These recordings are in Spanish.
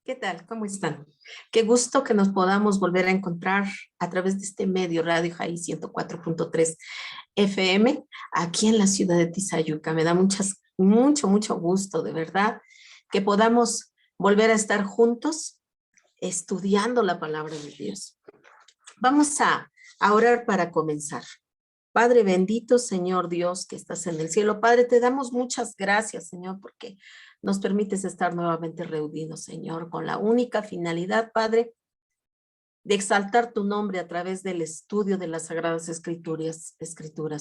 ¿Qué tal? ¿Cómo están? Qué gusto que nos podamos volver a encontrar a través de este medio Radio Jai 104.3 FM aquí en la ciudad de Tizayuca. Me da mucho gusto, de verdad, que podamos volver a estar juntos estudiando la palabra de Dios. Vamos a orar para comenzar. Padre bendito, Señor Dios, que estás en el cielo. Padre, te damos muchas gracias, Señor, porque nos permites estar nuevamente reunidos, Señor, con la única finalidad, Padre, de exaltar tu nombre a través del estudio de las Sagradas Escrituras,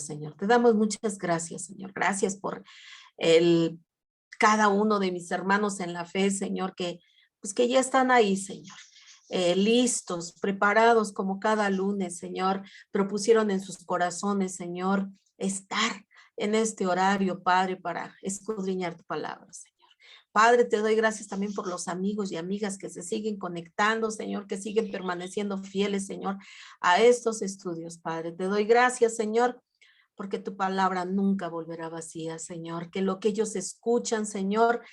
Señor. Te damos muchas gracias, Señor. Gracias por cada uno de mis hermanos en la fe, Señor, que ya están ahí, Señor. Listos, preparados como cada lunes, Señor, propusieron en sus corazones, Señor, estar en este horario, Padre, para escudriñar tu palabra, Señor. Padre, te doy gracias también por los amigos y amigas que se siguen conectando, Señor, que siguen permaneciendo fieles, Señor, a estos estudios, Padre. Te doy gracias, Señor, porque tu palabra nunca volverá vacía, Señor, que lo que ellos escuchan, Señor,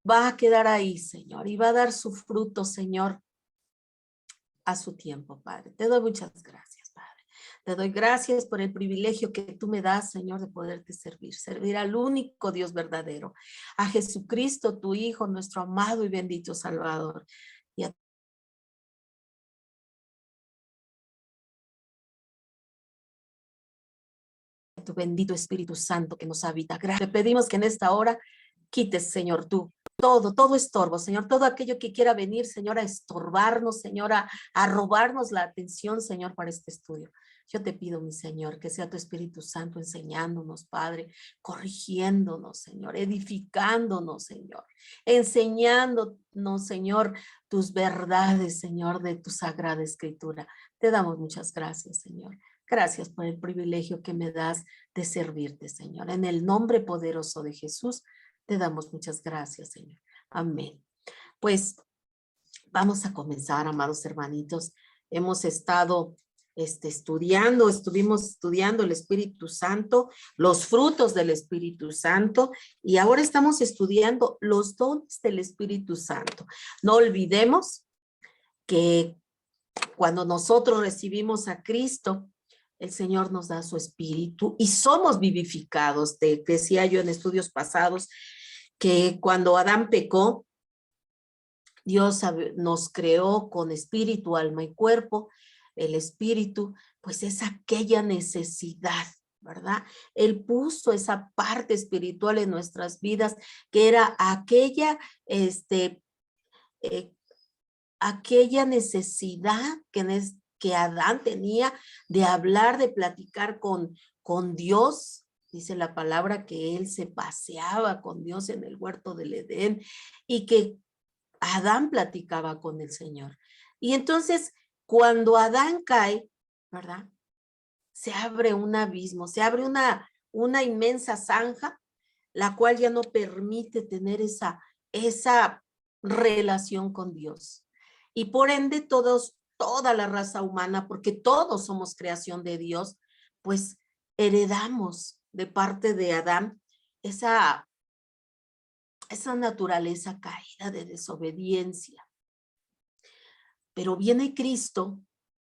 va a quedar ahí, Señor, y va a dar su fruto, Señor, a su tiempo, Padre. Te doy muchas gracias, Padre. Te doy gracias por el privilegio que tú me das, Señor, de poderte servir al único Dios verdadero, a Jesucristo, tu Hijo, nuestro amado y bendito Salvador, y a tu bendito Espíritu Santo que nos habita. Te pedimos que en esta hora quites, Señor, tú todo estorbo, Señor, todo aquello que quiera venir, Señor, a estorbarnos, Señor, a robarnos la atención, Señor, para este estudio. Yo te pido, mi Señor, que sea tu Espíritu Santo enseñándonos, Padre, corrigiéndonos, Señor, edificándonos, Señor, enseñándonos, Señor, tus verdades, Señor, de tu Sagrada Escritura. Te damos muchas gracias, Señor. Gracias por el privilegio que me das de servirte, Señor. En el nombre poderoso de Jesús, te damos muchas gracias, Señor. Amén. Pues vamos a comenzar, amados hermanitos. Hemos estado estuvimos estudiando el Espíritu Santo, los frutos del Espíritu Santo, y ahora estamos estudiando los dones del Espíritu Santo. No olvidemos que cuando nosotros recibimos a Cristo, el Señor nos da su Espíritu y somos vivificados. Te decía yo en estudios pasados que cuando Adán pecó, Dios nos creó con espíritu, alma y cuerpo. El espíritu, pues es aquella necesidad, ¿verdad? Él puso esa parte espiritual en nuestras vidas, que era aquella, aquella necesidad que Adán tenía de hablar, de platicar con Dios. Dice la palabra que él se paseaba con Dios en el huerto del Edén y que Adán platicaba con el Señor. Y entonces, cuando Adán cae, ¿verdad? Se abre un abismo, se abre una inmensa zanja, la cual ya no permite tener esa relación con Dios. Y por ende, toda la raza humana, porque todos somos creación de Dios, pues heredamos de parte de Adán esa naturaleza caída de desobediencia. Pero viene Cristo,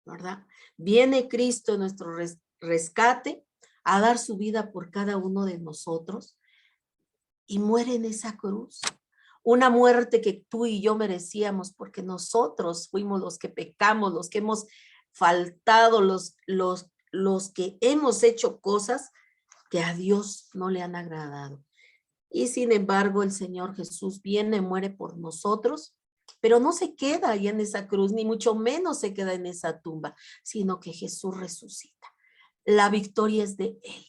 ¿verdad? Viene Cristo en nuestro rescate a dar su vida por cada uno de nosotros y muere en esa cruz. Una muerte que tú y yo merecíamos porque nosotros fuimos los que pecamos, los que hemos faltado, los que hemos hecho cosas que a Dios no le han agradado. Y sin embargo, el Señor Jesús viene, muere por nosotros, pero no se queda ahí en esa cruz, ni mucho menos se queda en esa tumba, sino que Jesús resucita. La victoria es de Él,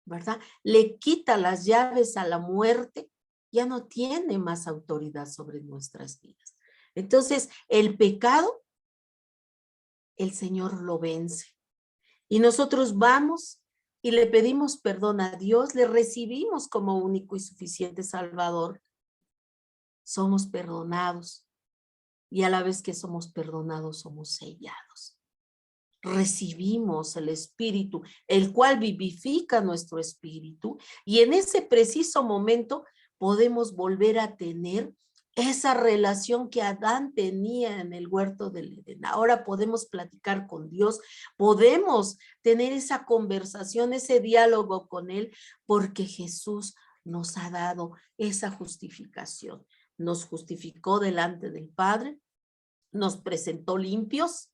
¿verdad? Le quita las llaves a la muerte, ya no tiene más autoridad sobre nuestras vidas. Entonces, el pecado, el Señor lo vence. Y nosotros vamos y le pedimos perdón a Dios, le recibimos como único y suficiente Salvador. Somos perdonados y a la vez que somos perdonados somos sellados. Recibimos el Espíritu, el cual vivifica nuestro espíritu, y en ese preciso momento podemos volver a tener esa relación que Adán tenía en el huerto del Edén. Ahora podemos platicar con Dios, podemos tener esa conversación, ese diálogo con Él, porque Jesús nos ha dado esa justificación. Nos justificó delante del Padre, nos presentó limpios,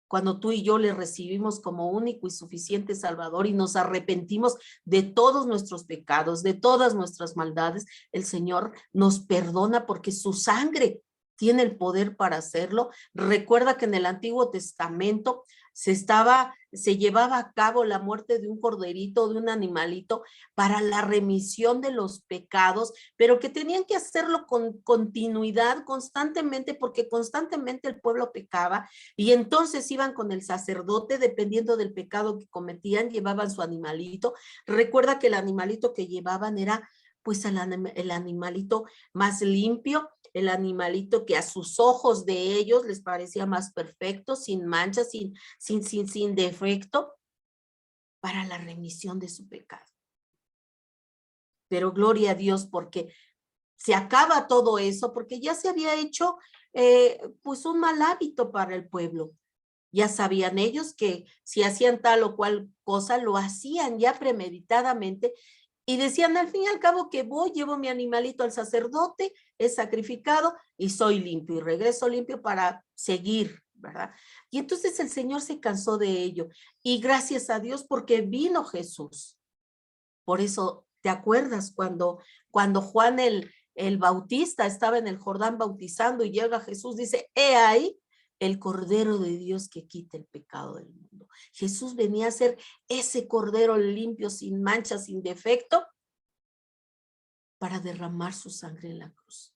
cuando tú y yo le recibimos como único y suficiente Salvador y nos arrepentimos de todos nuestros pecados, de todas nuestras maldades, el Señor nos perdona porque su sangre tiene el poder para hacerlo. Recuerda que en el Antiguo Testamento se llevaba a cabo la muerte de un corderito, de un animalito, para la remisión de los pecados, pero que tenían que hacerlo con continuidad, constantemente, porque constantemente el pueblo pecaba, y entonces iban con el sacerdote, dependiendo del pecado que cometían, llevaban su animalito. Recuerda que el animalito que llevaban era pues el animalito más limpio, el animalito que a sus ojos de ellos les parecía más perfecto, sin manchas, sin defecto, para la remisión de su pecado. Pero gloria a Dios, porque se acaba todo eso, porque ya se había hecho pues un mal hábito para el pueblo. Ya sabían ellos que si hacían tal o cual cosa, lo hacían ya premeditadamente, y decían al fin y al cabo que voy, llevo mi animalito al sacerdote, es sacrificado y soy limpio y regreso limpio para seguir, ¿verdad? Y entonces el Señor se cansó de ello, y gracias a Dios porque vino Jesús. Por eso, ¿te acuerdas cuando Juan el Bautista estaba en el Jordán bautizando y llega Jesús? Dice, he ahí el Cordero de Dios que quita el pecado del mundo. Jesús venía a ser ese Cordero limpio, sin mancha, sin defecto, para derramar su sangre en la cruz.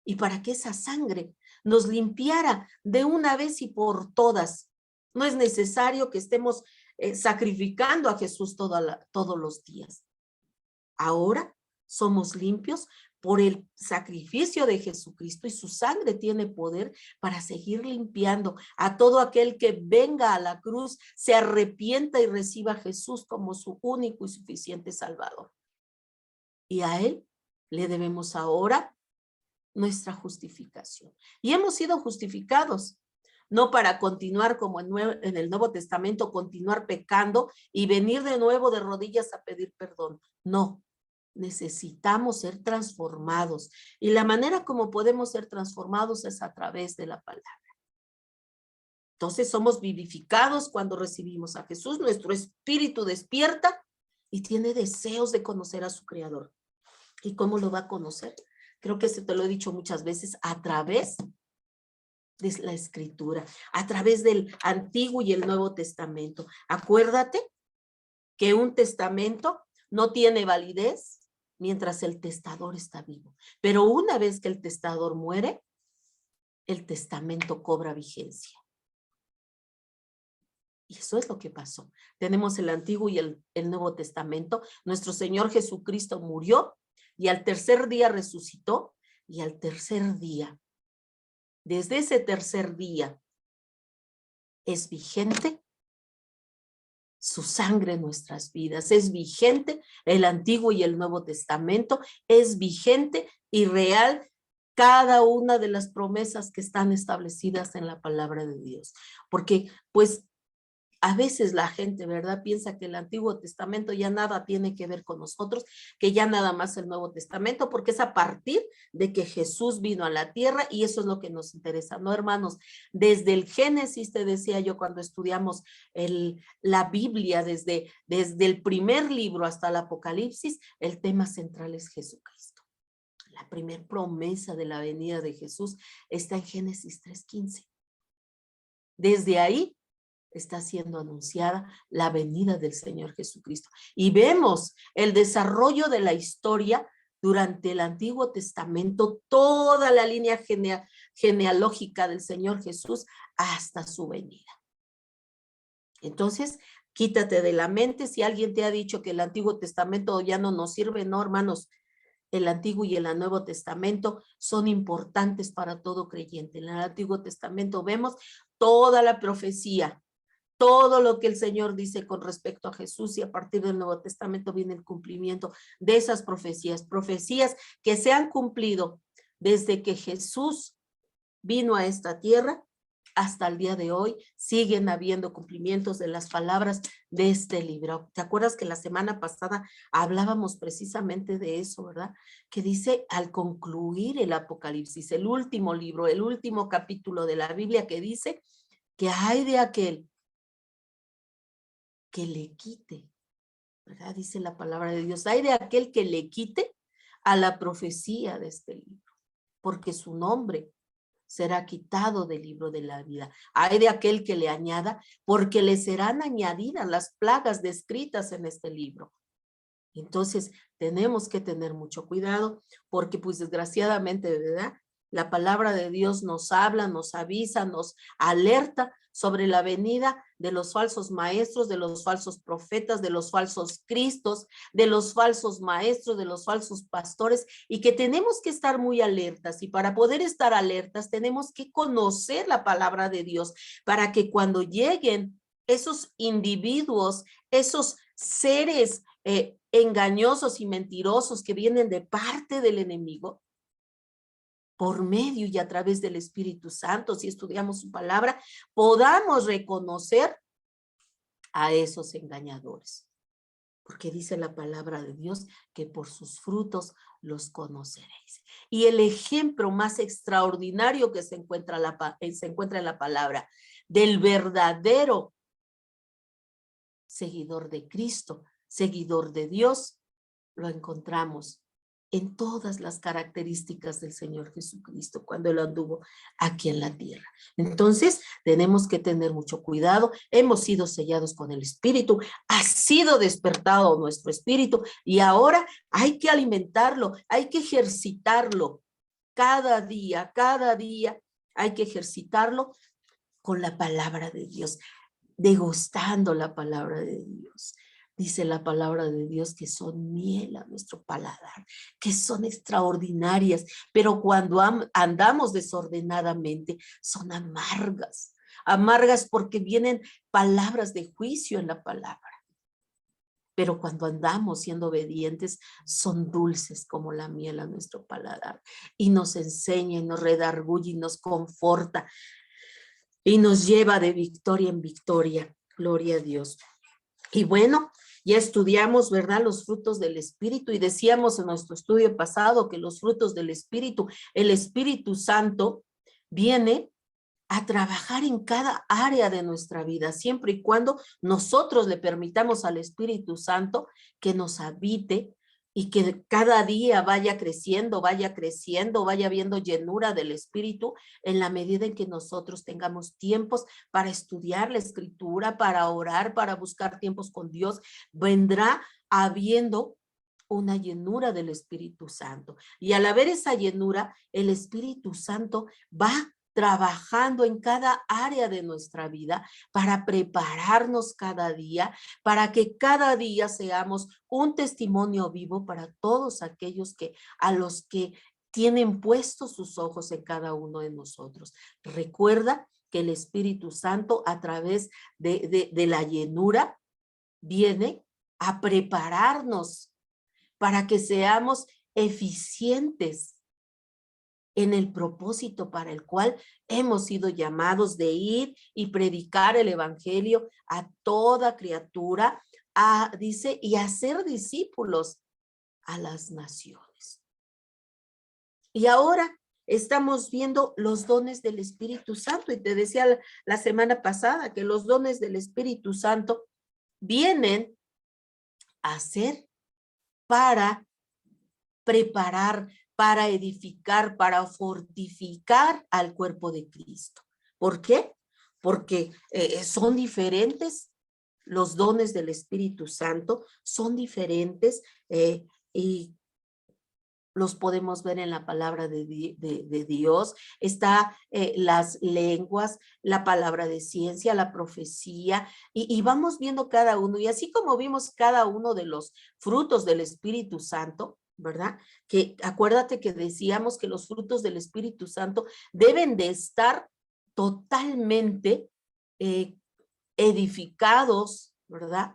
Y para que esa sangre nos limpiara de una vez y por todas. No es necesario que estemos sacrificando a Jesús todos los días. Ahora somos limpios por el sacrificio de Jesucristo, y su sangre tiene poder para seguir limpiando a todo aquel que venga a la cruz, se arrepienta y reciba a Jesús como su único y suficiente Salvador. Y a Él le debemos ahora nuestra justificación. Y hemos sido justificados, no para continuar como en el Nuevo Testamento, continuar pecando y venir de nuevo de rodillas a pedir perdón. No. Necesitamos ser transformados, y la manera como podemos ser transformados es a través de la palabra. Entonces somos vivificados cuando recibimos a Jesús, nuestro espíritu despierta y tiene deseos de conocer a su Creador. ¿Y cómo lo va a conocer? Creo que te lo he dicho muchas veces, a través de la Escritura, a través del Antiguo y el Nuevo Testamento. Acuérdate que un testamento no tiene validez mientras el testador está vivo. Pero una vez que el testador muere, el testamento cobra vigencia. Y eso es lo que pasó. Tenemos el Antiguo y el Nuevo Testamento. Nuestro Señor Jesucristo murió y al tercer día resucitó, y al tercer día, desde ese tercer día, es vigente su sangre en nuestras vidas, es vigente el Antiguo y el Nuevo Testamento, es vigente y real cada una de las promesas que están establecidas en la palabra de Dios. Porque pues a veces la gente, ¿verdad?, piensa que el Antiguo Testamento ya nada tiene que ver con nosotros, que ya nada más el Nuevo Testamento, porque es a partir de que Jesús vino a la tierra, y eso es lo que nos interesa, ¿no, hermanos? Desde el Génesis, te decía yo cuando estudiamos la Biblia, desde el primer libro hasta el Apocalipsis, el tema central es Jesucristo. La primer promesa de la venida de Jesús está en Génesis 3:15. Desde ahí está siendo anunciada la venida del Señor Jesucristo. Y vemos el desarrollo de la historia durante el Antiguo Testamento, toda la línea genealógica del Señor Jesús hasta su venida. Entonces, quítate de la mente si alguien te ha dicho que el Antiguo Testamento ya no nos sirve. No, hermanos, el Antiguo y el Nuevo Testamento son importantes para todo creyente. En el Antiguo Testamento vemos toda la profecía, todo lo que el Señor dice con respecto a Jesús, y a partir del Nuevo Testamento viene el cumplimiento de esas profecías que se han cumplido desde que Jesús vino a esta tierra hasta el día de hoy, siguen habiendo cumplimientos de las palabras de este libro. ¿Te acuerdas que la semana pasada hablábamos precisamente de eso, verdad? Que dice, al concluir el Apocalipsis, el último libro, el último capítulo de la Biblia, que dice que hay de aquel que le quite, ¿verdad? Dice la palabra de Dios, hay de aquel que le quite a la profecía de este libro, porque su nombre será quitado del libro de la vida. Hay de aquel que le añada, porque le serán añadidas las plagas descritas en este libro. Entonces, tenemos que tener mucho cuidado, porque pues desgraciadamente, ¿verdad? La palabra de Dios nos habla, nos avisa, nos alerta sobre la venida de los falsos maestros, de los falsos profetas, de los falsos cristos, de los falsos maestros, de los falsos pastores, y que tenemos que estar muy alertas. Y para poder estar alertas, tenemos que conocer la palabra de Dios, para que cuando lleguen esos individuos, esos seres engañosos y mentirosos que vienen de parte del enemigo, por medio y a través del Espíritu Santo, si estudiamos su palabra, podamos reconocer a esos engañadores. Porque dice la palabra de Dios que por sus frutos los conoceréis. Y el ejemplo más extraordinario que se encuentra en la palabra del verdadero seguidor de Cristo, seguidor de Dios, lo encontramos en todas las características del Señor Jesucristo cuando Él anduvo aquí en la tierra. Entonces, tenemos que tener mucho cuidado. Hemos sido sellados con el Espíritu, ha sido despertado nuestro espíritu y ahora hay que alimentarlo, hay que ejercitarlo cada día hay que ejercitarlo con la palabra de Dios, degustando la palabra de Dios. Dice la palabra de Dios que son miel a nuestro paladar, que son extraordinarias, pero cuando andamos desordenadamente son amargas, amargas porque vienen palabras de juicio en la palabra. Pero cuando andamos siendo obedientes, son dulces como la miel a nuestro paladar y nos enseña y nos redarguye y nos conforta y nos lleva de victoria en victoria. Gloria a Dios. Y bueno, ya estudiamos, ¿verdad?, los frutos del Espíritu y decíamos en nuestro estudio pasado que los frutos del Espíritu, el Espíritu Santo viene a trabajar en cada área de nuestra vida, siempre y cuando nosotros le permitamos al Espíritu Santo que nos habite y que cada día vaya creciendo, vaya viendo llenura del Espíritu en la medida en que nosotros tengamos tiempos para estudiar la Escritura, para orar, para buscar tiempos con Dios. Vendrá habiendo una llenura del Espíritu Santo. Y al haber esa llenura, el Espíritu Santo va trabajando en cada área de nuestra vida para prepararnos cada día, para que cada día seamos un testimonio vivo para todos aquellos a los que tienen puestos sus ojos en cada uno de nosotros. Recuerda que el Espíritu Santo a través de la llenura viene a prepararnos para que seamos eficientes en el propósito para el cual hemos sido llamados de ir y predicar el evangelio a toda criatura, dice, y hacer discípulos a las naciones. Y ahora estamos viendo los dones del Espíritu Santo, y te decía la semana pasada que los dones del Espíritu Santo vienen a ser para preparar, para edificar, para fortificar al cuerpo de Cristo. ¿Por qué? Porque son diferentes los dones del Espíritu Santo, son diferentes y los podemos ver en la palabra de Dios. Está las lenguas, la palabra de ciencia, la profecía, y vamos viendo cada uno. Y así como vimos cada uno de los frutos del Espíritu Santo, ¿verdad? Que acuérdate que decíamos que los frutos del Espíritu Santo deben de estar totalmente edificados, ¿verdad?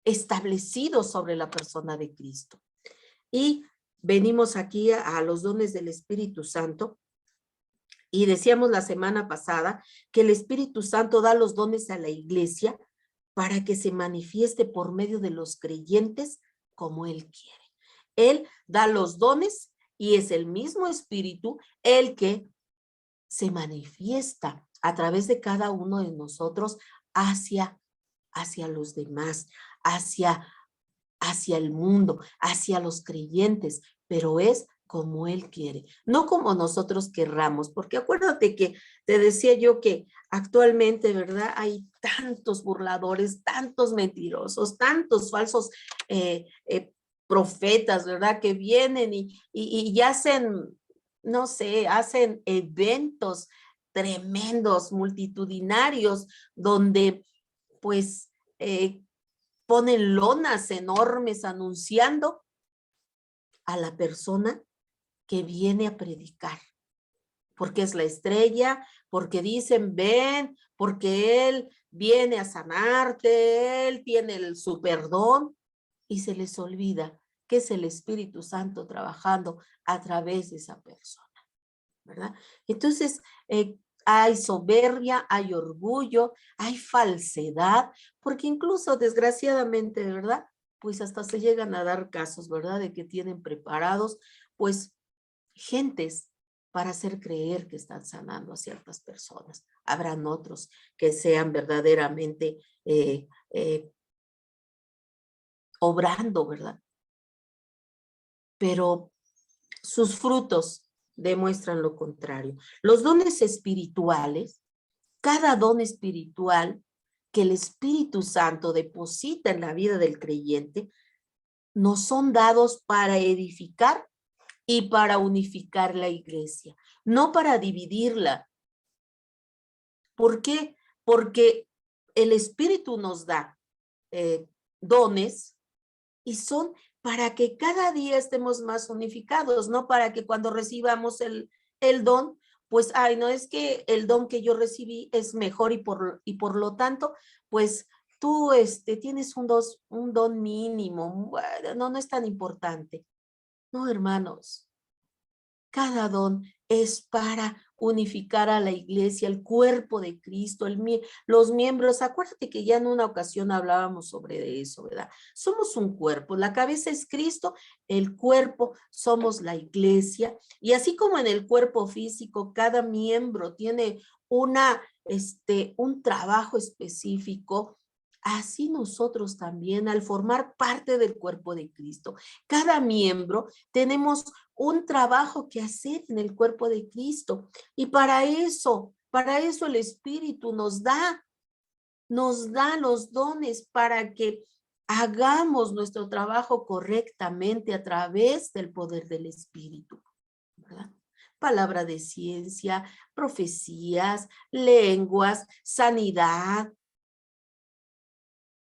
Establecidos sobre la persona de Cristo. Y venimos aquí a los dones del Espíritu Santo y decíamos la semana pasada que el Espíritu Santo da los dones a la iglesia para que se manifieste por medio de los creyentes como Él quiere. Él da los dones y es el mismo Espíritu el que se manifiesta a través de cada uno de nosotros hacia los demás, hacia el mundo, hacia los creyentes, pero es como Él quiere, no como nosotros querramos, porque acuérdate que te decía yo que actualmente, ¿verdad? Hay tantos burladores, tantos mentirosos, tantos falsos profetas, ¿verdad? Que vienen y hacen, no sé, hacen eventos tremendos, multitudinarios, donde pues ponen lonas enormes anunciando a la persona que viene a predicar, porque es la estrella, porque dicen, ven, porque Él viene a sanarte, Él tiene el superdón, y se les olvida que es el Espíritu Santo trabajando a través de esa persona, ¿verdad? Entonces, hay soberbia, hay orgullo, hay falsedad, porque incluso desgraciadamente, ¿verdad? Pues hasta se llegan a dar casos, ¿verdad? De que tienen preparados, pues, gentes para hacer creer que están sanando a ciertas personas. Habrán otros que sean verdaderamente obrando, ¿verdad? Pero sus frutos demuestran lo contrario. Los dones espirituales, cada don espiritual que el Espíritu Santo deposita en la vida del creyente, nos son dados para edificar y para unificar la iglesia, no para dividirla. ¿Por qué? Porque el Espíritu nos da dones y son para que cada día estemos más unificados, no para que cuando recibamos el don, pues, ay, no, es que el don que yo recibí es mejor y por lo tanto, pues, tú tienes un don mínimo, bueno, no es tan importante. No, hermanos, cada don es para unificar a la iglesia, el cuerpo de Cristo, los miembros. Acuérdate que ya en una ocasión hablábamos sobre eso, ¿verdad? Somos un cuerpo, la cabeza es Cristo, el cuerpo somos la iglesia. Y así como en el cuerpo físico, cada miembro tiene un trabajo específico, así nosotros también, al formar parte del cuerpo de Cristo, cada miembro tenemos un trabajo que hacer en el cuerpo de Cristo. Y para eso el Espíritu nos da los dones para que hagamos nuestro trabajo correctamente a través del poder del Espíritu, ¿verdad? Palabra de ciencia, profecías, lenguas, sanidad,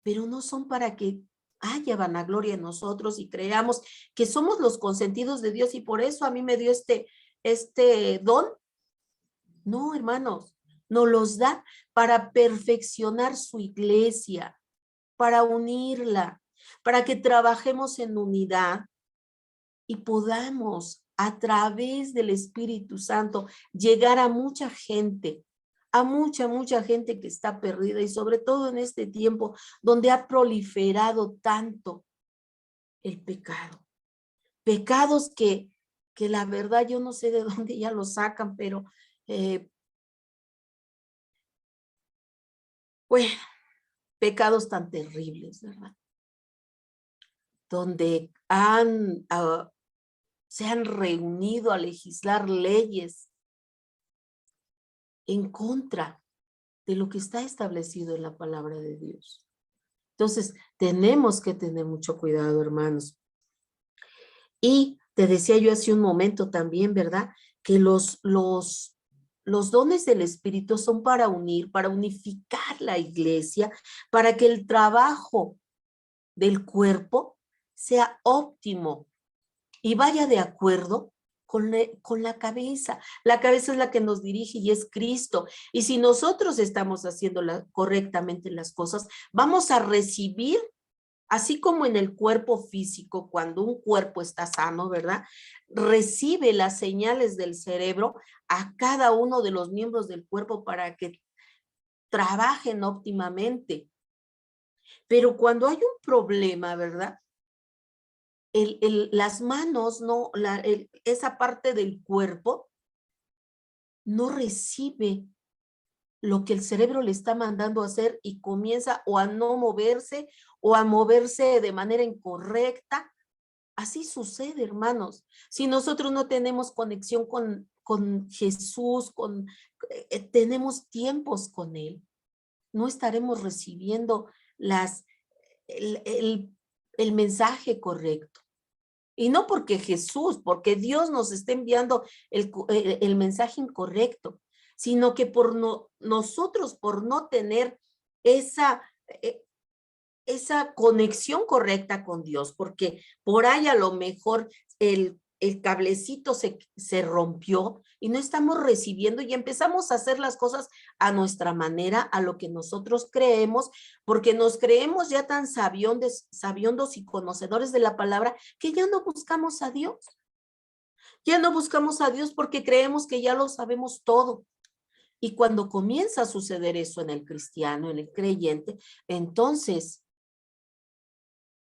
pero no son para que haya vanagloria en nosotros y creamos que somos los consentidos de Dios y por eso a mí me dio este don. No, hermanos, nos los da para perfeccionar su iglesia, para unirla, para que trabajemos en unidad y podamos a través del Espíritu Santo llegar a mucha gente, a mucha gente que está perdida y sobre todo en este tiempo donde ha proliferado tanto el pecado. Pecados que la verdad yo no sé de dónde ya los sacan, pero bueno, pecados tan terribles, ¿verdad? Donde se han reunido a legislar leyes en contra de lo que está establecido en la palabra de Dios. Entonces, tenemos que tener mucho cuidado, hermanos. Y te decía yo hace un momento también, ¿verdad? Que los dones del Espíritu son para unir, para unificar la iglesia, para que el trabajo del cuerpo sea óptimo y vaya de acuerdo con la cabeza. La cabeza es la que nos dirige y es Cristo. Y si nosotros estamos haciendo correctamente las cosas, vamos a recibir Así como en el cuerpo físico, cuando un cuerpo está sano, ¿verdad? Recibe las señales del cerebro a cada uno de los miembros del cuerpo para que trabajen óptimamente. Pero cuando hay un problema, ¿verdad? Las manos, no, esa parte del cuerpo no recibe lo que el cerebro le está mandando a hacer y comienza o a no moverse o a moverse de manera incorrecta. Así sucede, hermanos. Si nosotros no tenemos conexión con Jesús, tenemos tiempos con Él, no estaremos recibiendo el, el, el mensaje correcto. Y no porque Jesús, porque Dios nos está enviando el mensaje incorrecto, sino que nosotros, por no tener esa, esa conexión correcta con Dios, porque por ahí a lo mejor el cablecito se rompió y no estamos recibiendo y empezamos a hacer las cosas a nuestra manera, a lo que nosotros creemos, porque nos creemos ya tan sabiondos y conocedores de la palabra que ya no buscamos a Dios. Ya no buscamos a Dios porque creemos que ya lo sabemos todo. Y cuando comienza a suceder eso en el cristiano, en el creyente, entonces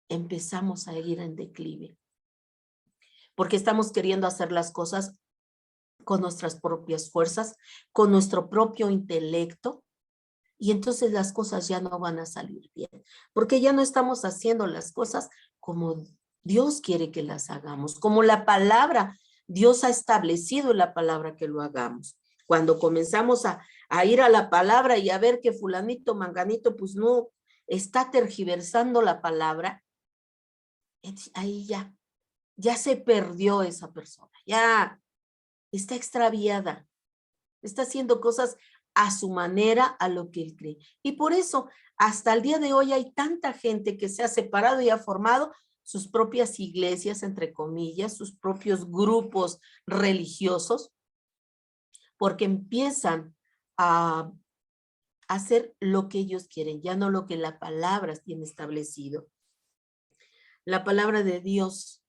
empezamos a ir en declive. Porque estamos queriendo hacer las cosas con nuestras propias fuerzas, con nuestro propio intelecto, y entonces las cosas ya no van a salir bien, porque ya no estamos haciendo las cosas como Dios quiere que las hagamos, como la palabra, Dios ha establecido en la palabra que lo hagamos. Cuando comenzamos a ir a la palabra y a ver que fulanito, manganito, pues no está tergiversando la palabra, ahí ya se perdió esa persona, ya está extraviada, está haciendo cosas a su manera, a lo que él cree. Y por eso, hasta el día de hoy hay tanta gente que se ha separado y ha formado sus propias iglesias, entre comillas, sus propios grupos religiosos, porque empiezan a hacer lo que ellos quieren, ya no lo que la palabra tiene establecido. La palabra de Dios,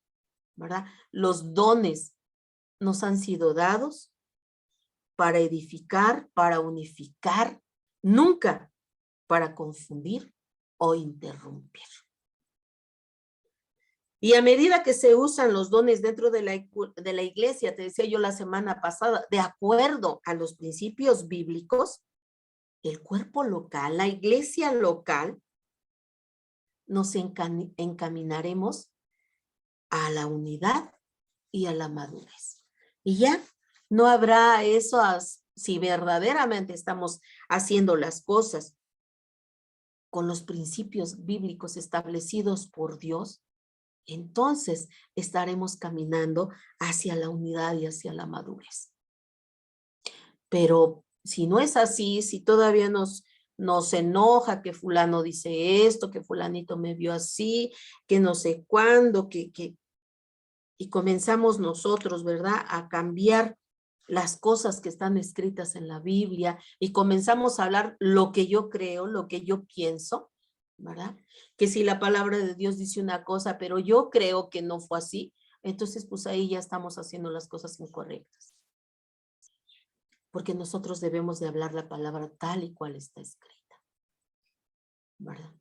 ¿verdad? Los dones nos han sido dados para edificar, para unificar, nunca para confundir o interrumpir. Y a medida que se usan los dones dentro de la iglesia, te decía yo la semana pasada, de acuerdo a los principios bíblicos, el cuerpo local, la iglesia local, nos encaminaremos a la unidad y a la madurez. Y ya no habrá eso, si verdaderamente estamos haciendo las cosas con los principios bíblicos establecidos por Dios, entonces estaremos caminando hacia la unidad y hacia la madurez. Pero si no es así, si todavía nos enoja que fulano dice esto, que fulanito me vio así, que no sé cuándo, y comenzamos nosotros, ¿verdad?, a cambiar las cosas que están escritas en la Biblia y comenzamos a hablar lo que yo creo, lo que yo pienso, ¿verdad? Que si la palabra de Dios dice una cosa, pero yo creo que no fue así, entonces pues ahí ya estamos haciendo las cosas incorrectas. Porque nosotros debemos de hablar la palabra tal y cual está escrita, ¿verdad?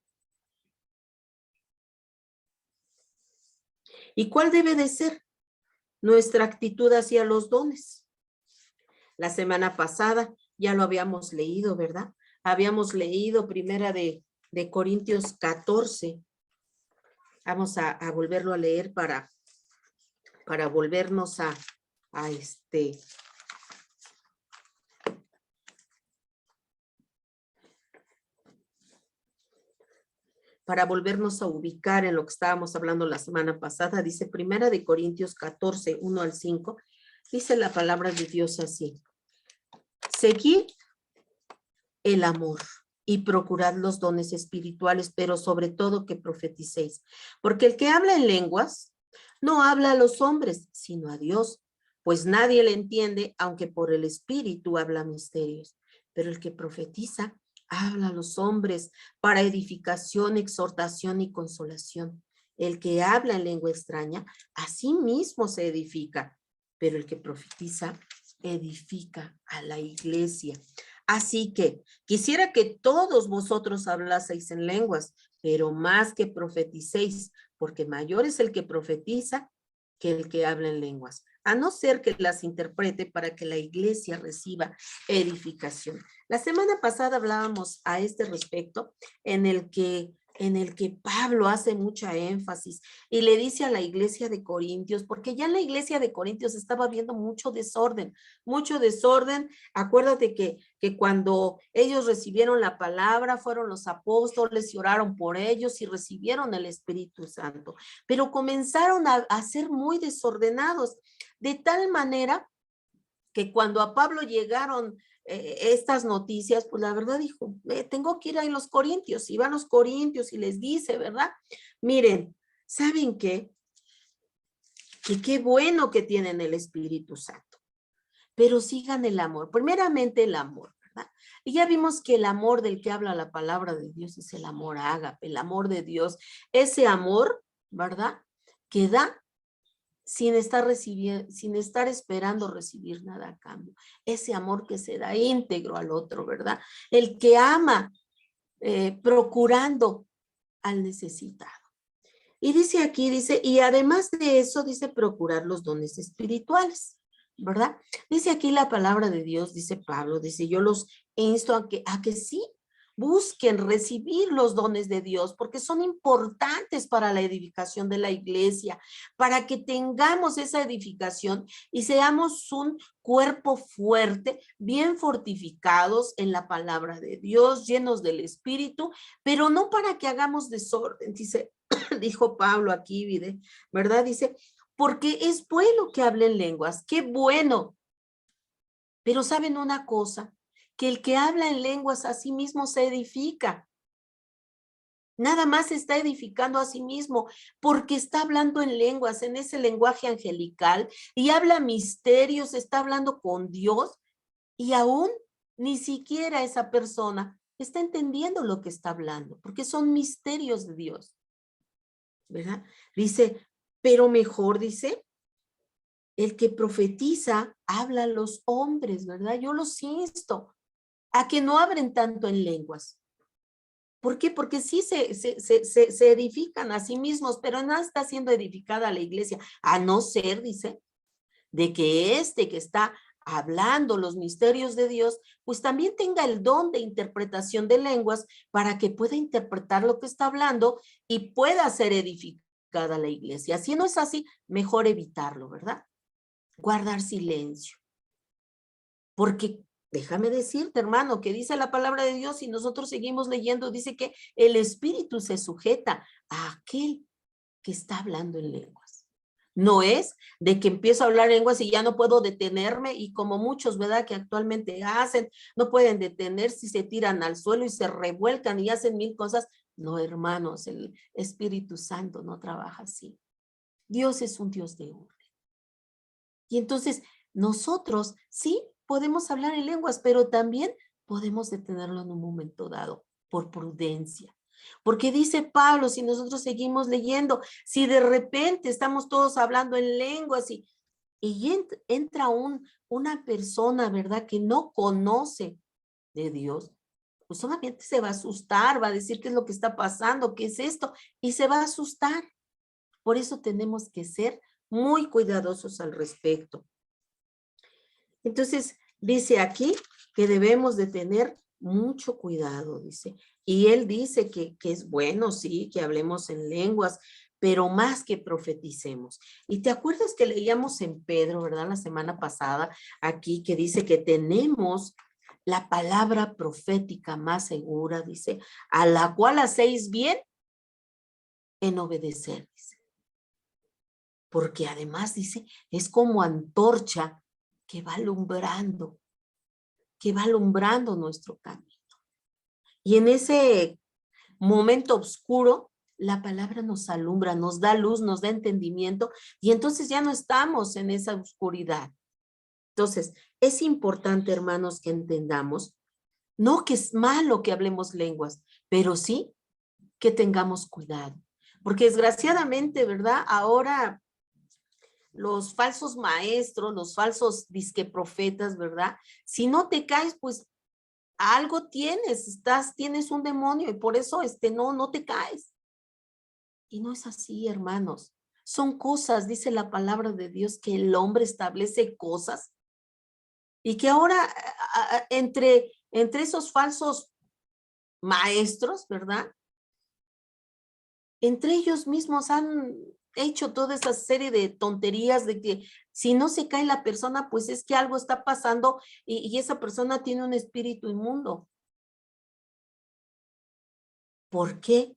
¿Y cuál debe de ser nuestra actitud hacia los dones? La semana pasada ya lo habíamos leído, ¿verdad? Habíamos leído primera de Corintios 14. Vamos a volverlo a leer para volvernos para volvernos a ubicar en lo que estábamos hablando la semana pasada. Dice primera de Corintios 14, 1 al 5. Dice la palabra de Dios así: seguid el amor y procurad los dones espirituales, pero sobre todo que profeticéis. Porque el que habla en lenguas no habla a los hombres, sino a Dios, pues nadie le entiende, aunque por el Espíritu habla misterios. Pero el que profetiza habla a los hombres para edificación, exhortación y consolación. El que habla en lengua extraña, a sí mismo se edifica, pero el que profetiza, edifica a la iglesia. Así que quisiera que todos vosotros hablaseis en lenguas, pero más que profeticéis, porque mayor es el que profetiza que el que habla en lenguas, a no ser que las interprete para que la iglesia reciba edificación. La semana pasada hablábamos a este respecto en el que Pablo hace mucha énfasis y le dice a la iglesia de Corintios, porque ya en la iglesia de Corintios estaba habiendo mucho desorden, mucho desorden. Acuérdate que cuando ellos recibieron la palabra, fueron los apóstoles y oraron por ellos y recibieron el Espíritu Santo, pero comenzaron a ser muy desordenados, de tal manera que cuando a Pablo llegaron estas noticias, pues la verdad dijo, tengo que ir a los Corintios. Y van los Corintios y les dice, ¿verdad? Miren, ¿saben qué? Que qué bueno que tienen el Espíritu Santo, pero sigan el amor. Primeramente el amor, ¿verdad? Y ya vimos que el amor del que habla la palabra de Dios es el amor ágape, el amor de Dios. Ese amor, ¿verdad? Que da sin estar esperando recibir nada a cambio. Ese amor que se da íntegro al otro, ¿verdad? El que ama procurando al necesitado. Y dice aquí, dice, y además de eso, dice procurar los dones espirituales, ¿verdad? Dice aquí la palabra de Dios, dice Pablo, dice, yo los insto a que sí, busquen recibir los dones de Dios, porque son importantes para la edificación de la iglesia, para que tengamos esa edificación y seamos un cuerpo fuerte, bien fortificados en la palabra de Dios, llenos del Espíritu, pero no para que hagamos desorden, dice, dijo Pablo aquí, ¿verdad? Dice, porque es bueno que hablen lenguas, qué bueno. Pero saben una cosa, que el que habla en lenguas a sí mismo se edifica. Nada más se está edificando a sí mismo porque está hablando en lenguas, en ese lenguaje angelical y habla misterios, está hablando con Dios y aún ni siquiera esa persona está entendiendo lo que está hablando porque son misterios de Dios, ¿verdad? Dice, pero mejor dice, el que profetiza habla a los hombres, ¿verdad? Yo los insto a que no hablen tanto en lenguas. ¿Por qué? Porque sí se edifican a sí mismos, pero no está siendo edificada la iglesia, a no ser, dice, de que este que está hablando los misterios de Dios, pues también tenga el don de interpretación de lenguas para que pueda interpretar lo que está hablando y pueda ser edificada la iglesia. Si no es así, mejor evitarlo, ¿verdad? Guardar silencio. Porque déjame decirte, hermano, que dice la palabra de Dios y nosotros seguimos leyendo, dice que el espíritu se sujeta a aquel que está hablando en lenguas. No es de que empiezo a hablar lenguas y ya no puedo detenerme y como muchos, ¿verdad? Que actualmente hacen, no pueden detenerse y se tiran al suelo y se revuelcan y hacen mil cosas. No, hermanos, el Espíritu Santo no trabaja así. Dios es un Dios de orden. Y entonces nosotros sí podemos hablar en lenguas, pero también podemos detenerlo en un momento dado por prudencia. Porque dice Pablo, si nosotros seguimos leyendo, si de repente estamos todos hablando en lenguas y entra una persona, ¿verdad? Que no conoce de Dios, pues solamente se va a asustar, va a decir qué es lo que está pasando, qué es esto, y se va a asustar. Por eso tenemos que ser muy cuidadosos al respecto. Entonces, dice aquí que debemos de tener mucho cuidado, dice. Y él dice que es bueno, sí, que hablemos en lenguas, pero más que profeticemos. Y te acuerdas que leíamos en Pedro, ¿verdad? La semana pasada, aquí, que dice que tenemos la palabra profética más segura, dice, a la cual hacéis bien en obedecer, dice. Porque además, dice, es como antorcha que va alumbrando nuestro camino. Y en ese momento oscuro, la palabra nos alumbra, nos da luz, nos da entendimiento, y entonces ya no estamos en esa oscuridad. Entonces, es importante, hermanos, que entendamos No que es malo que hablemos lenguas, pero sí que tengamos cuidado. Porque desgraciadamente, ¿verdad? Ahora los falsos maestros, los falsos disque profetas, ¿verdad? Si no te caes, pues algo tienes, tienes un demonio y por eso no te caes. Y no es así, hermanos. Son cosas, dice la palabra de Dios, que el hombre establece cosas y que ahora entre esos falsos maestros, ¿verdad? Entre ellos mismos han hecho toda esa serie de tonterías de que si no se cae la persona, pues es que algo está pasando y esa persona tiene un espíritu inmundo. ¿Por qué?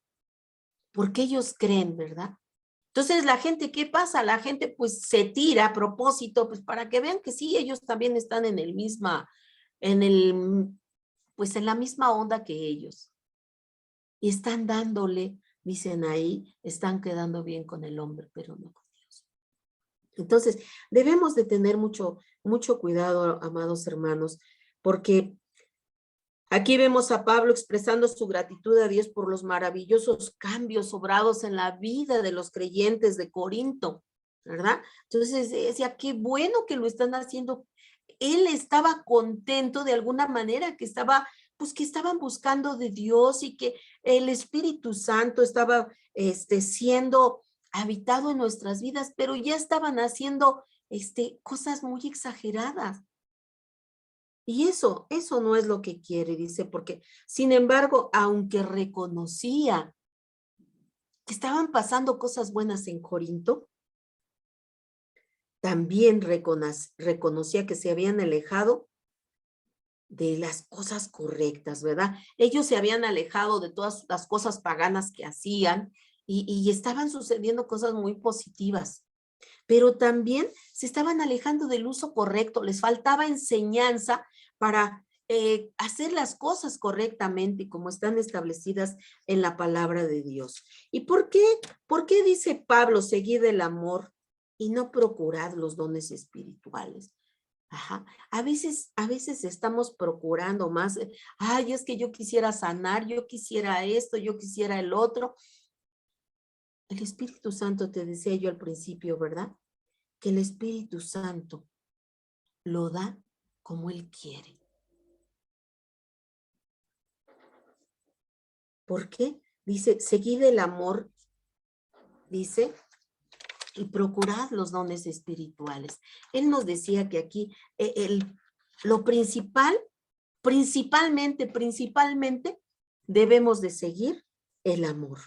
Porque ellos creen, ¿verdad? Entonces la gente, ¿qué pasa? La gente pues se tira a propósito, pues para que vean que sí, ellos también están pues en la misma onda que ellos. Y están dándole, dicen ahí, están quedando bien con el hombre, pero no con Dios. Entonces, debemos de tener mucho cuidado, amados hermanos, porque aquí vemos a Pablo expresando su gratitud a Dios por los maravillosos cambios obrados en la vida de los creyentes de Corinto, ¿verdad? Entonces decía, qué bueno que lo están haciendo. Él estaba contento de alguna manera que estaban buscando de Dios y que el Espíritu Santo estaba siendo habitado en nuestras vidas, pero ya estaban haciendo cosas muy exageradas. Y eso no es lo que quiere, dice, porque sin embargo, aunque reconocía que estaban pasando cosas buenas en Corinto, también reconocía que se habían alejado de las cosas correctas, ¿verdad? Ellos se habían alejado de todas las cosas paganas que hacían y estaban sucediendo cosas muy positivas, pero también se estaban alejando del uso correcto, les faltaba enseñanza para hacer las cosas correctamente como están establecidas en la palabra de Dios. ¿Y por qué? ¿Por qué dice Pablo, seguid el amor y no procurad los dones espirituales? Ajá. A veces estamos procurando más, ay, es que yo quisiera sanar, yo quisiera esto, yo quisiera el otro. El Espíritu Santo, te decía yo al principio, ¿verdad? Que el Espíritu Santo lo da como Él quiere. ¿Por qué? Dice, seguid el amor, dice, y procurad los dones espirituales. Él nos decía que aquí lo principalmente, debemos de seguir el amor.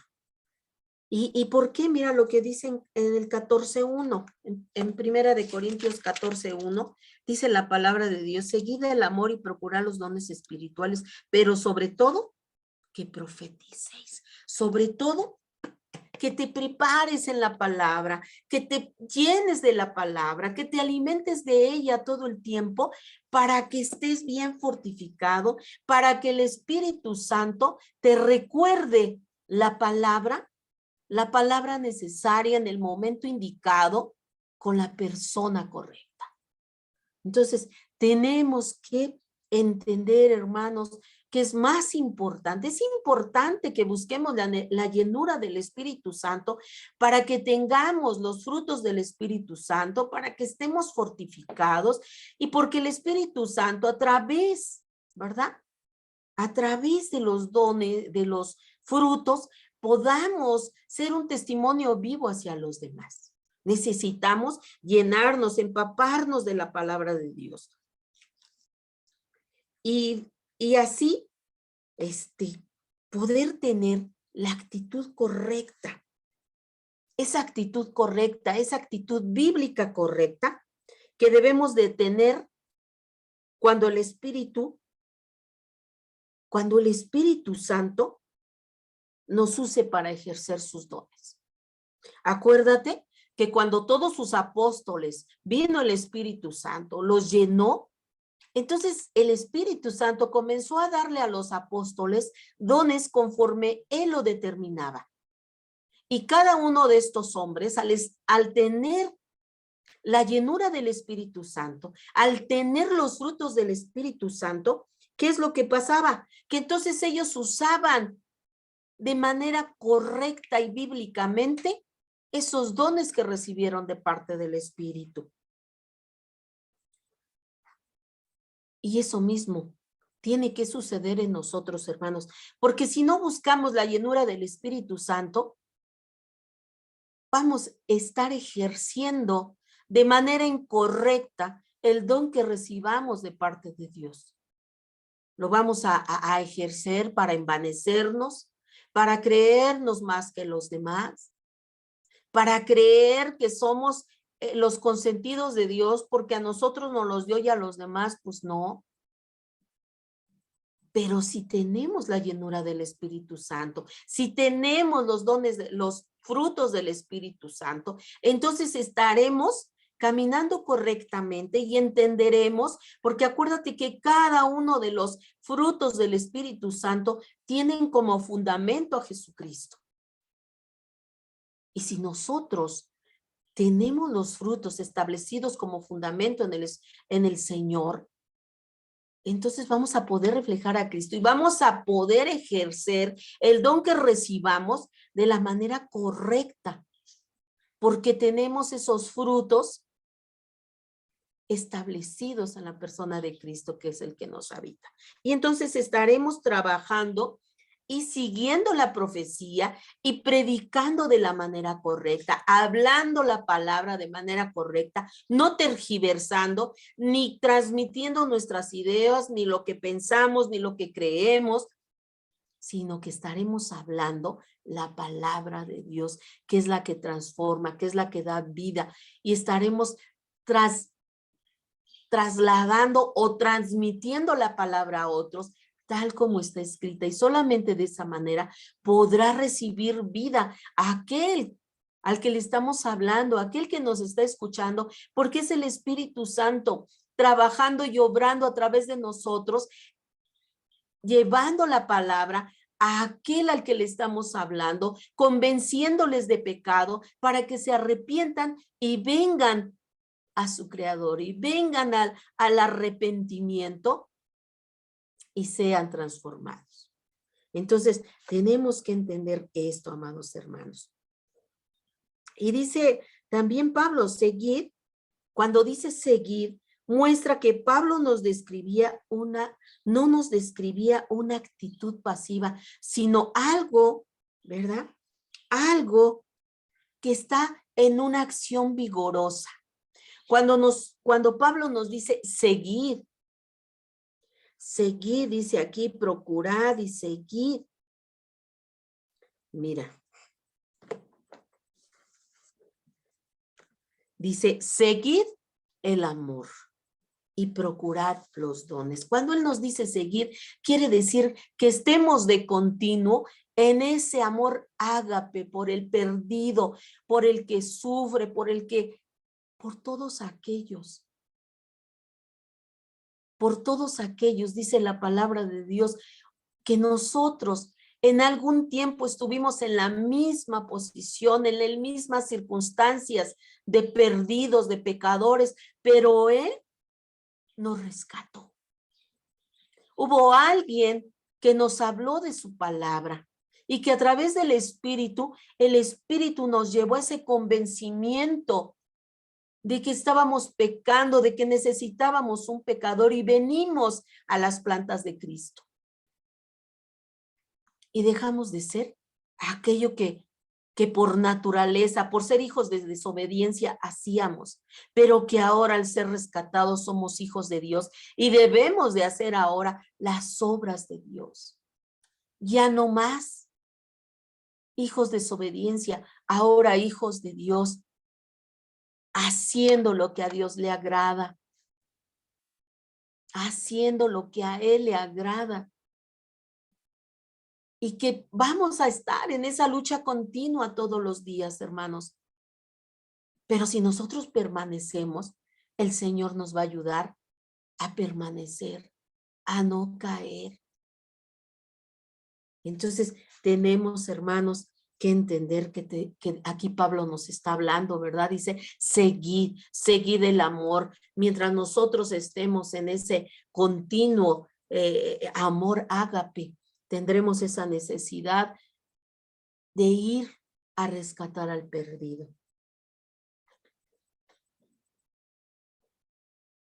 ¿Y por qué? Mira lo que dicen en el 14.1, en Primera de Corintios 14.1, dice la palabra de Dios, seguid el amor y procurad los dones espirituales, pero sobre todo, que profeticéis. Sobre todo, que te prepares en la palabra, que te llenes de la palabra, que te alimentes de ella todo el tiempo para que estés bien fortificado, para que el Espíritu Santo te recuerde la palabra necesaria en el momento indicado con la persona correcta. Entonces, tenemos que entender, hermanos, que es más importante. Es importante que busquemos la llenura del Espíritu Santo para que tengamos los frutos del Espíritu Santo, para que estemos fortificados y porque el Espíritu Santo a través, ¿verdad? A través de los dones, de los frutos, podamos ser un testimonio vivo hacia los demás. Necesitamos llenarnos, empaparnos de la palabra de Dios. Y así, poder tener la actitud correcta, esa actitud correcta, esa actitud bíblica correcta que debemos de tener cuando el Espíritu Santo nos use para ejercer sus dones. Acuérdate que cuando todos sus apóstoles vino el Espíritu Santo, los llenó, entonces el Espíritu Santo comenzó a darle a los apóstoles dones conforme él lo determinaba. Y cada uno de estos hombres, al tener la llenura del Espíritu Santo, al tener los frutos del Espíritu Santo, ¿qué es lo que pasaba? Que entonces ellos usaban de manera correcta y bíblicamente esos dones que recibieron de parte del Espíritu. Y eso mismo tiene que suceder en nosotros, hermanos, porque si no buscamos la llenura del Espíritu Santo, vamos a estar ejerciendo de manera incorrecta el don que recibamos de parte de Dios. Lo vamos a ejercer para envanecernos, para creernos más que los demás, para creer que somos los consentidos de Dios porque a nosotros nos los dio y a los demás, pues no. Pero si tenemos la llenura del Espíritu Santo, si tenemos los dones, los frutos del Espíritu Santo, entonces estaremos caminando correctamente y entenderemos, porque acuérdate que cada uno de los frutos del Espíritu Santo tienen como fundamento a Jesucristo. Y si nosotros tenemos los frutos establecidos como fundamento en el Señor, entonces vamos a poder reflejar a Cristo y vamos a poder ejercer el don que recibamos de la manera correcta, porque tenemos esos frutos establecidos en la persona de Cristo, que es el que nos habita. Y entonces estaremos trabajando y siguiendo la profecía y predicando de la manera correcta, hablando la palabra de manera correcta, no tergiversando, ni transmitiendo nuestras ideas, ni lo que pensamos, ni lo que creemos, sino que estaremos hablando la palabra de Dios, que es la que transforma, que es la que da vida, y estaremos trasladando o transmitiendo la palabra a otros, tal como está escrita, y solamente de esa manera podrá recibir vida aquel al que le estamos hablando, aquel que nos está escuchando, porque es el Espíritu Santo trabajando y obrando a través de nosotros, llevando la palabra a aquel al que le estamos hablando, convenciéndoles de pecado para que se arrepientan y vengan a su Creador y vengan al arrepentimiento y sean transformados. Entonces, tenemos que entender esto, amados hermanos. Y dice también Pablo, seguir, cuando dice seguir, muestra que Pablo no nos describía una actitud pasiva, sino algo, ¿verdad? Algo que está en una acción vigorosa. Cuando Pablo nos dice seguir, dice aquí, procurad y seguir. Mira. Dice, seguid el amor y procurad los dones. Cuando él nos dice seguir, quiere decir que estemos de continuo en ese amor ágape por el perdido, por el que sufre, por todos aquellos, dice la palabra de Dios, que nosotros en algún tiempo estuvimos en la misma posición, en las mismas circunstancias de perdidos, de pecadores, pero Él nos rescató. Hubo alguien que nos habló de su palabra y que a través del Espíritu, el Espíritu nos llevó a ese convencimiento de que estábamos pecando, de que necesitábamos un pecador y venimos a las plantas de Cristo. Y dejamos de ser aquello que por naturaleza, por ser hijos de desobediencia, hacíamos, pero que ahora al ser rescatados somos hijos de Dios y debemos de hacer ahora las obras de Dios. Ya no más hijos de desobediencia, ahora hijos de Dios, haciendo lo que a Dios le agrada, haciendo lo que a Él le agrada. Y que vamos a estar en esa lucha continua todos los días, hermanos. Pero si nosotros permanecemos, el Señor nos va a ayudar a permanecer, a no caer. Entonces, tenemos, hermanos, que entender que aquí Pablo nos está hablando, ¿verdad? Dice, seguid el amor. Mientras nosotros estemos en ese continuo amor ágape, tendremos esa necesidad de ir a rescatar al perdido.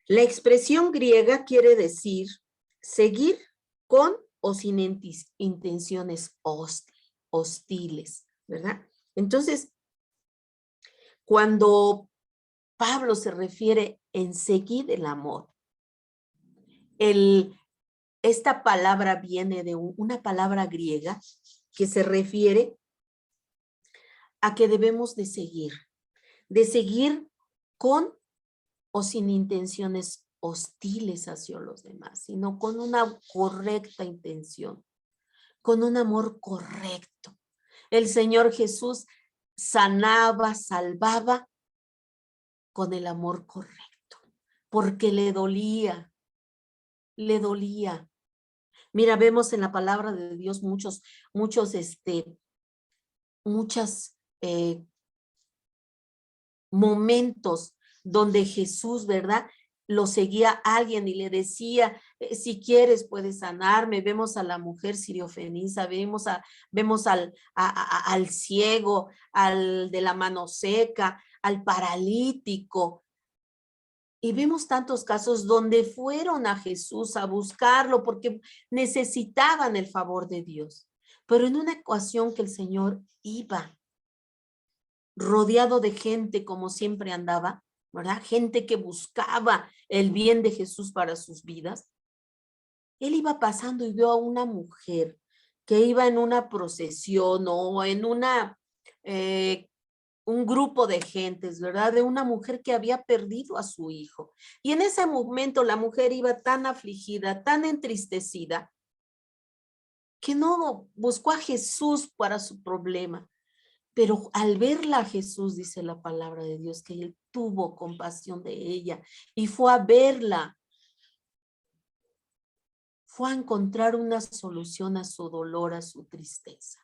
La expresión griega quiere decir seguir con o sin intenciones hostiles, ¿verdad? Entonces, cuando Pablo se refiere en seguir el amor, esta palabra viene de una palabra griega que se refiere a que debemos de seguir con o sin intenciones hostiles hacia los demás, sino con una correcta intención, con un amor correcto. El Señor Jesús sanaba, salvaba con el amor correcto, porque le dolía. Mira, vemos en la palabra de Dios muchos momentos donde Jesús, ¿verdad?, lo seguía a alguien y le decía, si quieres puedes sanarme. Vemos a la mujer siriofenisa, vemos al ciego, al de la mano seca, al paralítico. Y vemos tantos casos donde fueron a Jesús a buscarlo porque necesitaban el favor de Dios. Pero en una ocasión que el Señor iba rodeado de gente como siempre andaba, ¿verdad? Gente que buscaba el bien de Jesús para sus vidas. Él iba pasando y vio a una mujer que iba en una procesión o en un grupo de gentes, ¿verdad? De una mujer que había perdido a su hijo. Y en ese momento la mujer iba tan afligida, tan entristecida, que no buscó a Jesús para su problema. Pero al verla a Jesús, dice la palabra de Dios, que él tuvo compasión de ella y fue a verla. Fue a encontrar una solución a su dolor, a su tristeza.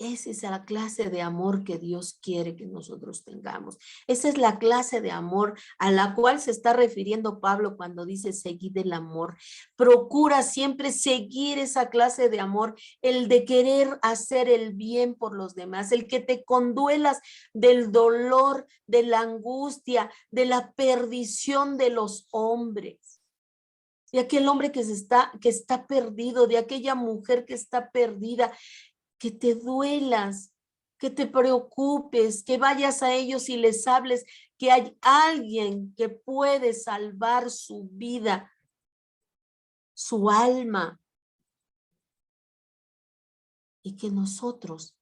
Esa es la clase de amor que Dios quiere que nosotros tengamos. Esa es la clase de amor a la cual se está refiriendo Pablo cuando dice seguid el amor. Procura siempre seguir esa clase de amor, el de querer hacer el bien por los demás, el que te conduelas del dolor, de la angustia, de la perdición de los hombres. De aquel hombre que está perdido, de aquella mujer que está perdida, que te duelas, que te preocupes, que vayas a ellos y les hables que hay alguien que puede salvar su vida, su alma, y que nosotros,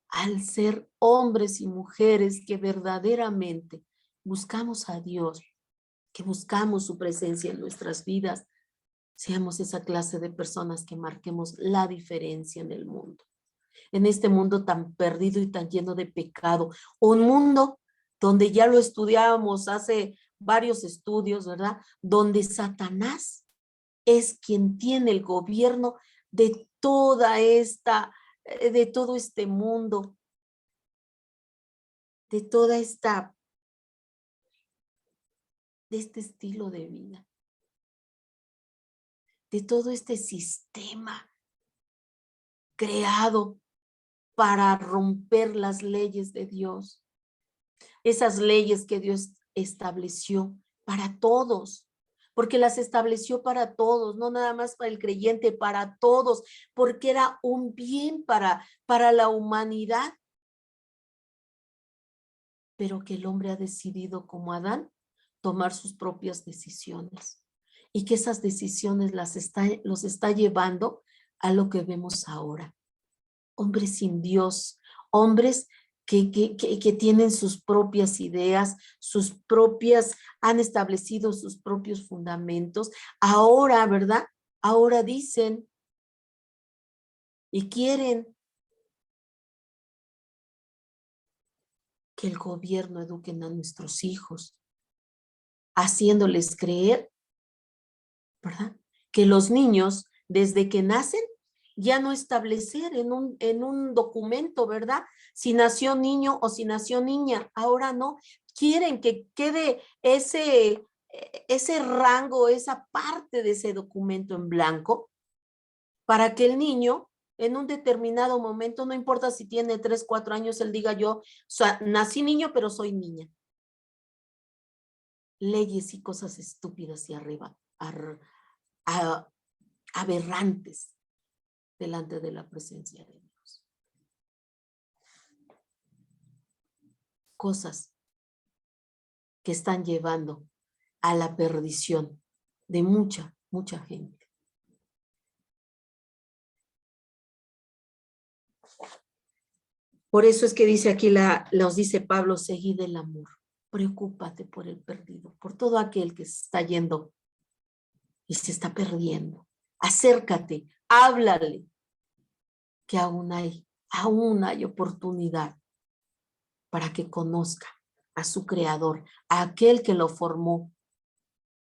al ser hombres y mujeres que verdaderamente buscamos a Dios, que buscamos su presencia en nuestras vidas, seamos esa clase de personas que marquemos la diferencia en el mundo. En este mundo tan perdido y tan lleno de pecado. Un mundo donde ya lo estudiábamos hace varios estudios, ¿verdad? Donde Satanás es quien tiene el gobierno de todo este mundo, de este estilo de vida, de todo este sistema creado para romper las leyes de Dios. Esas leyes que Dios estableció para todos, porque las estableció para todos, no nada más para el creyente, para todos, porque era un bien para la humanidad. Pero que el hombre ha decidido, como Adán, tomar sus propias decisiones y que esas decisiones los está llevando a lo que vemos ahora. Hombres sin Dios, hombres que tienen sus propias ideas, han establecido sus propios fundamentos. Ahora, ¿verdad? Ahora dicen y quieren que el gobierno eduque a nuestros hijos, haciéndoles creer, ¿verdad?, que los niños, desde que nacen, ya no establecer en un documento, ¿verdad?, si nació niño o si nació niña. Ahora no, quieren que quede ese rango, esa parte de ese documento en blanco, para que el niño en un determinado momento, no importa si tiene 3, 4 años, él diga yo, o sea, nací niño, pero soy niña. Leyes y cosas estúpidas y aberrantes delante de la presencia de Dios. Cosas que están llevando a la perdición de mucha, mucha gente. Por eso es que dice aquí, nos dice Pablo, seguid el amor. Preocúpate por el perdido, por todo aquel que se está yendo y se está perdiendo. Acércate, háblale, que aún hay oportunidad para que conozca a su creador, a aquel que lo formó,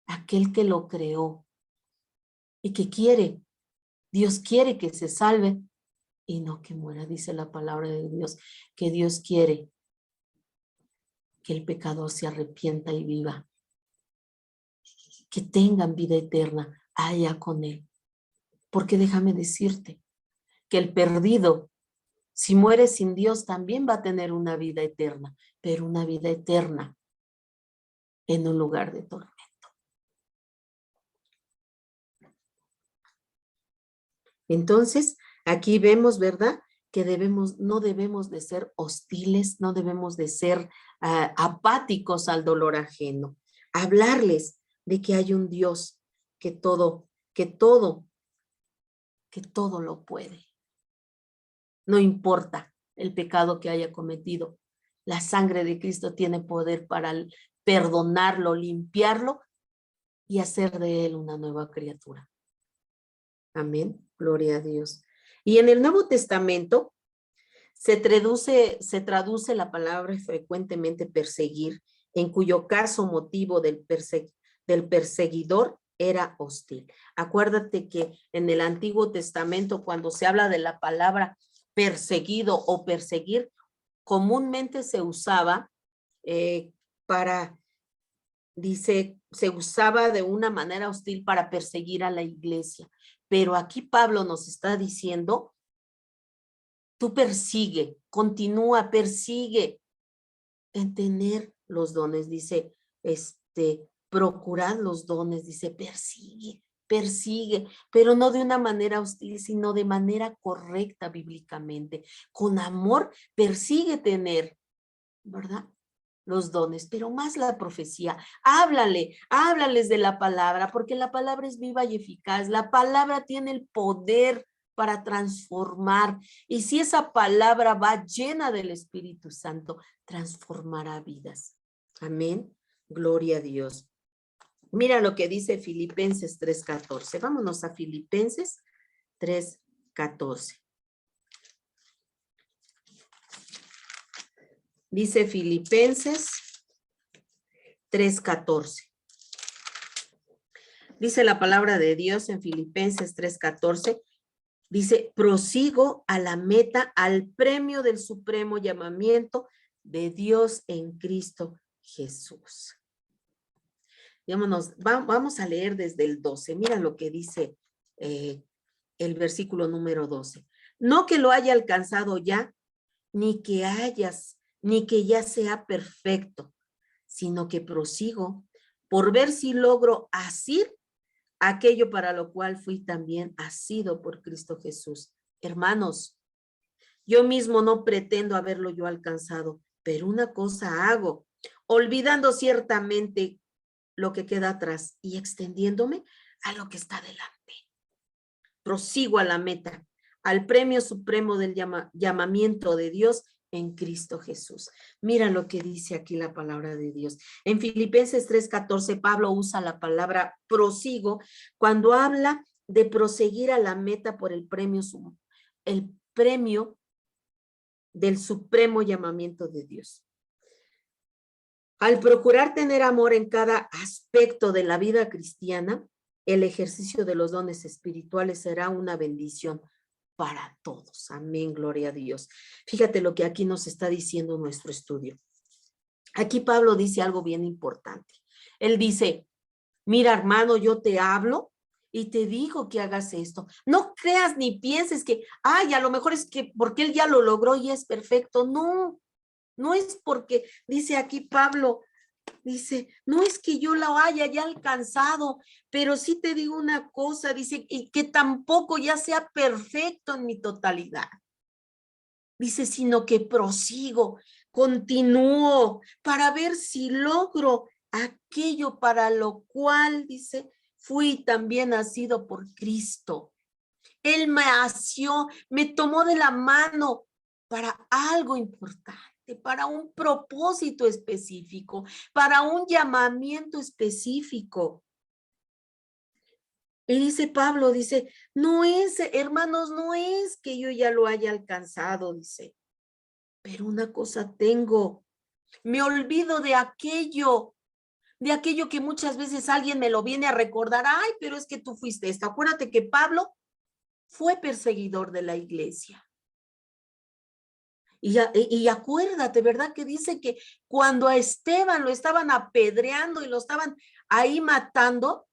a aquel que lo creó y que quiere, Dios quiere que se salve y no que muera, dice la palabra de Dios, que Dios quiere que el pecador se arrepienta y viva, que tengan vida eterna allá con él. Porque déjame decirte que el perdido, si muere sin Dios, también va a tener una vida eterna, pero una vida eterna en un lugar de tormento. Entonces, aquí vemos, ¿verdad? Que no debemos de ser hostiles, no debemos de ser apáticos al dolor ajeno. Hablarles de que hay un Dios que todo lo puede. No importa el pecado que haya cometido. La sangre de Cristo tiene poder para perdonarlo, limpiarlo y hacer de él una nueva criatura. Amén. Gloria a Dios. Y en el Nuevo Testamento se traduce la palabra frecuentemente perseguir, en cuyo caso motivo del perseguidor era hostil. Acuérdate que en el Antiguo Testamento, cuando se habla de la palabra perseguido o perseguir, comúnmente se usaba se usaba de una manera hostil para perseguir a la iglesia. Pero aquí Pablo nos está diciendo, tú persigue, continúa, persigue en tener los dones, dice, procurad los dones, dice, persigue, pero no de una manera hostil, sino de manera correcta bíblicamente. Con amor, persigue tener, ¿verdad? Los dones, pero más la profecía. Háblales de la palabra, porque la palabra es viva y eficaz. La palabra tiene el poder para transformar. Y si esa palabra va llena del Espíritu Santo, transformará vidas. Amén. Gloria a Dios. Mira lo que dice Filipenses 3:14. Vámonos a Filipenses 3:14. Dice Filipenses 3:14. Dice la palabra de Dios en Filipenses 3:14. Dice, prosigo a la meta, al premio del supremo llamamiento de Dios en Cristo Jesús. Vamos a leer desde el 12. Mira lo que dice el versículo número 12. No que lo haya alcanzado ya, ni que ya sea perfecto, sino que prosigo por ver si logro asir aquello para lo cual fui también asido por Cristo Jesús. Hermanos, yo mismo no pretendo haberlo yo alcanzado, pero una cosa hago, olvidando ciertamente lo que queda atrás y extendiéndome a lo que está delante. Prosigo a la meta, al premio supremo del llamamiento de Dios en Cristo Jesús. Mira lo que dice aquí la palabra de Dios. En Filipenses 3:14, Pablo usa la palabra prosigo cuando habla de proseguir a la meta por el premio del supremo llamamiento de Dios. Al procurar tener amor en cada aspecto de la vida cristiana, el ejercicio de los dones espirituales será una bendición para todos. Amén, gloria a Dios. Fíjate lo que aquí nos está diciendo nuestro estudio. Aquí Pablo dice algo bien importante. Él dice, Mira, hermano, yo te hablo y te digo que hagas esto. No creas ni pienses que, ay, a lo mejor es que porque él ya lo logró y es perfecto. No, no es porque, dice aquí Pablo, dice, no es que yo lo haya ya alcanzado, pero sí te digo una cosa, dice, y que tampoco ya sea perfecto en mi totalidad. Dice, sino que prosigo, continúo para ver si logro aquello para lo cual, dice, fui también nacido por Cristo. Él me asió, me tomó de la mano para algo importante, para un propósito específico, para un llamamiento específico. Y dice Pablo, dice, no es, hermanos, no es que yo ya lo haya alcanzado, dice, pero una cosa tengo, me olvido de aquello que muchas veces alguien me lo viene a recordar, ay, pero es que tú fuiste esto. Acuérdate que Pablo fue perseguidor de la iglesia. Y acuérdate, ¿verdad? Que dice que cuando a Esteban lo estaban apedreando y lo estaban ahí matando,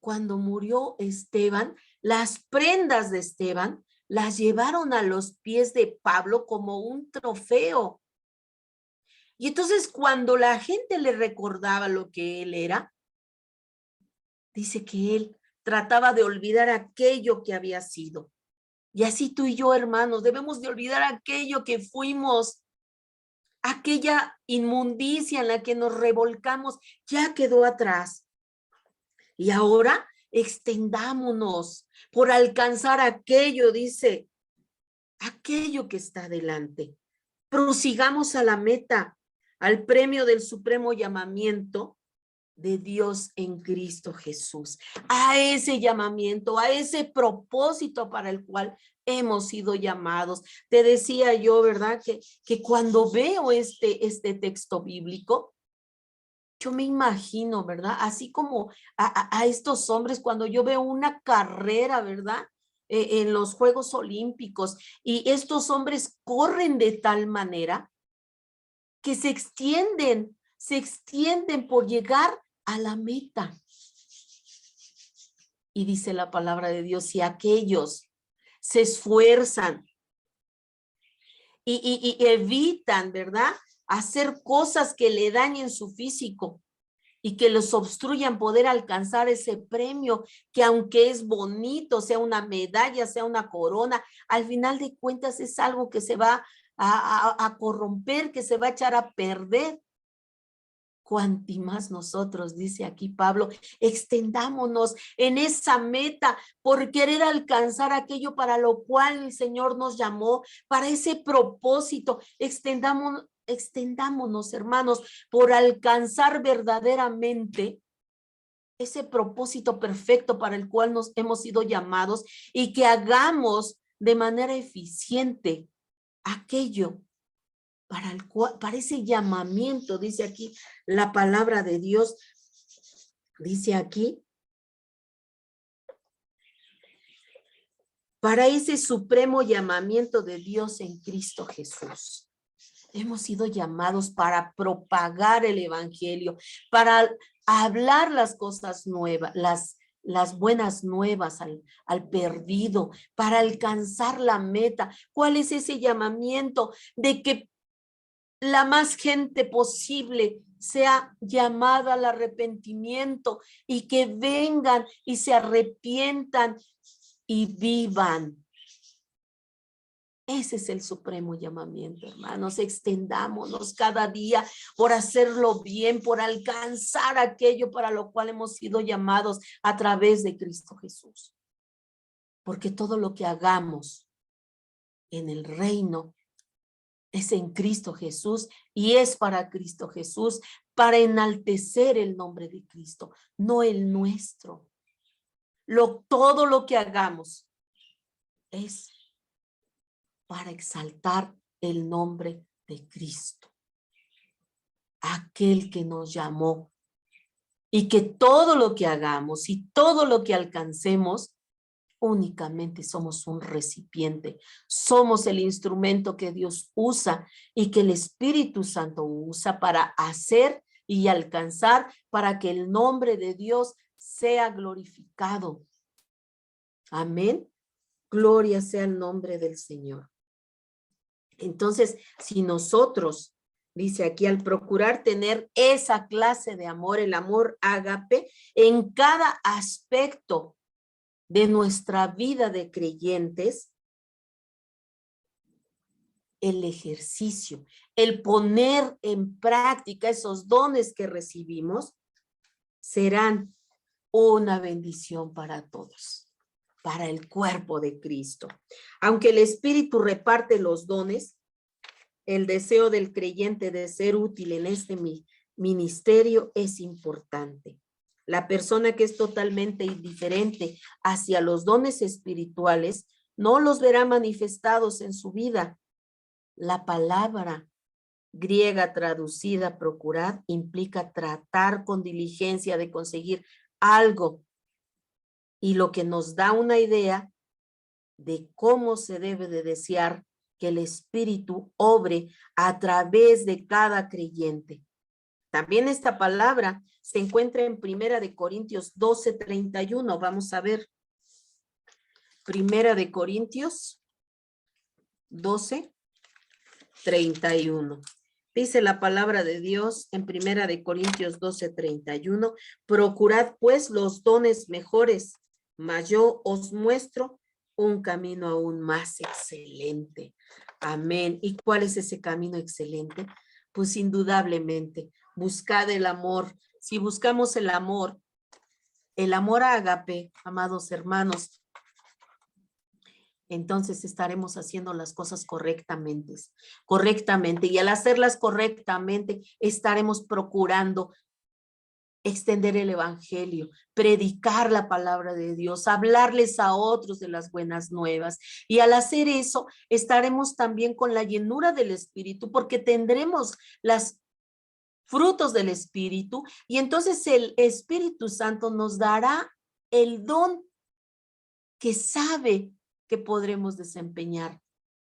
cuando murió Esteban, las prendas de Esteban las llevaron a los pies de Pablo como un trofeo. Y entonces cuando la gente le recordaba lo que él era, dice que él trataba de olvidar aquello que había sido. Y así tú y yo, hermanos, debemos de olvidar aquello que fuimos, aquella inmundicia en la que nos revolcamos, ya quedó atrás. Y ahora extendámonos por alcanzar aquello, dice, aquello que está delante. Prosigamos a la meta, al premio del supremo llamamiento de Dios en Cristo Jesús, a ese llamamiento, a ese propósito para el cual hemos sido llamados. Te decía yo, ¿verdad? Que cuando veo este texto bíblico, yo me imagino, ¿verdad? Así como a estos hombres, cuando yo veo una carrera, ¿verdad? En los Juegos Olímpicos, y estos hombres corren de tal manera que se extienden por llegar a la meta. Y dice la palabra de Dios, si aquellos se esfuerzan y evitan, ¿verdad? Hacer cosas que le dañen su físico y que los obstruyan poder alcanzar ese premio, que aunque es bonito, sea una medalla, sea una corona, al final de cuentas es algo que se va a corromper, que se va a echar a perder. Cuanti más nosotros, dice aquí Pablo, extendámonos en esa meta por querer alcanzar aquello para lo cual el Señor nos llamó, para ese propósito. Extendámonos, hermanos, por alcanzar verdaderamente ese propósito perfecto para el cual nos hemos sido llamados, y que hagamos de manera eficiente aquello para ese llamamiento, dice aquí la palabra de Dios, dice aquí, para ese supremo llamamiento de Dios en Cristo Jesús. Hemos sido llamados para propagar el evangelio, para hablar las cosas nuevas, las buenas nuevas al perdido, para alcanzar la meta. ¿Cuál es ese llamamiento? De que la más gente posible sea llamada al arrepentimiento y que vengan y se arrepientan y vivan. Ese es el supremo llamamiento, hermanos. Extendámonos cada día por hacerlo bien, por alcanzar aquello para lo cual hemos sido llamados a través de Cristo Jesús. Porque todo lo que hagamos en el reino es en Cristo Jesús y es para Cristo Jesús, para enaltecer el nombre de Cristo, no el nuestro. Todo lo que hagamos es para exaltar el nombre de Cristo, aquel que nos llamó, y que todo lo que hagamos y todo lo que alcancemos, únicamente somos un recipiente, somos el instrumento que Dios usa y que el Espíritu Santo usa para hacer y alcanzar para que el nombre de Dios sea glorificado. Amén. Gloria sea el nombre del Señor. Entonces, si nosotros, dice aquí, al procurar tener esa clase de amor, el amor ágape, en cada aspecto de nuestra vida de creyentes, el ejercicio, el poner en práctica esos dones que recibimos, serán una bendición para todos, para el cuerpo de Cristo. Aunque el Espíritu reparte los dones, el deseo del creyente de ser útil en este ministerio es importante. La persona que es totalmente indiferente hacia los dones espirituales no los verá manifestados en su vida. La palabra griega traducida procurar implica tratar con diligencia de conseguir algo, y lo que nos da una idea de cómo se debe de desear que el Espíritu obre a través de cada creyente. También esta palabra se encuentra en 1 Corintios 12:31. Vamos a ver. 1 Corintios 12:31. Dice la palabra de Dios en 1 Corintios 12:31, procurad pues los dones mejores, mas yo os muestro un camino aún más excelente. Amén. ¿Y cuál es ese camino excelente? Pues indudablemente, buscad el amor. Si buscamos el amor ágape, amados hermanos, entonces estaremos haciendo las cosas correctamente. Y al hacerlas correctamente, estaremos procurando extender el evangelio, predicar la palabra de Dios, hablarles a otros de las buenas nuevas. Y al hacer eso, estaremos también con la llenura del Espíritu, porque tendremos los frutos del Espíritu, y entonces el Espíritu Santo nos dará el don que sabe que podremos desempeñar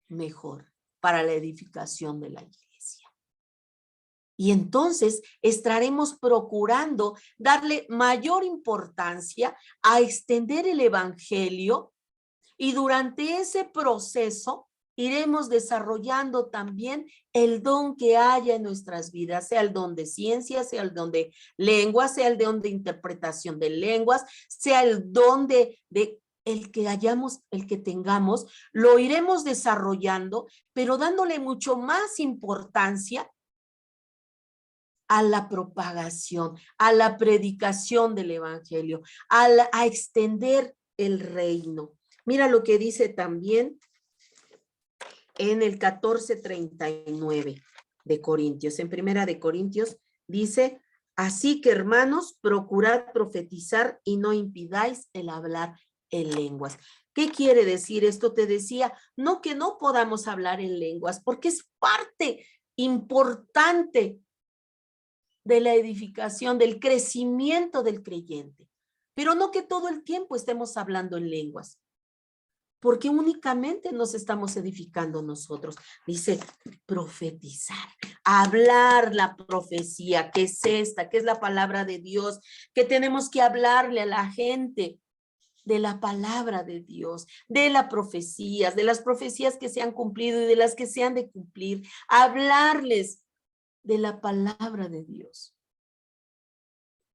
mejor para la edificación de la iglesia. Y entonces estaremos procurando darle mayor importancia a extender el evangelio, y durante ese proceso iremos desarrollando también el don que haya en nuestras vidas, sea el don de ciencia, sea el don de lenguas, sea el don de interpretación de lenguas, sea el don de el que tengamos, lo iremos desarrollando, pero dándole mucho más importancia a la propagación, a la predicación del evangelio, a extender el reino. Mira lo que dice también en el 14:39 de Corintios. En 1 Corintios dice, así que hermanos, procurad profetizar y no impidáis el hablar en lenguas. ¿Qué quiere decir esto? Te decía, no que no podamos hablar en lenguas, porque es parte importante de la edificación, del crecimiento del creyente, pero no que todo el tiempo estemos hablando en lenguas, porque únicamente nos estamos edificando nosotros. Dice profetizar, hablar la profecía, que es esta, que es la palabra de Dios, que tenemos que hablarle a la gente de la palabra de Dios, de las profecías que se han cumplido y de las que se han de cumplir, hablarles de la palabra de Dios,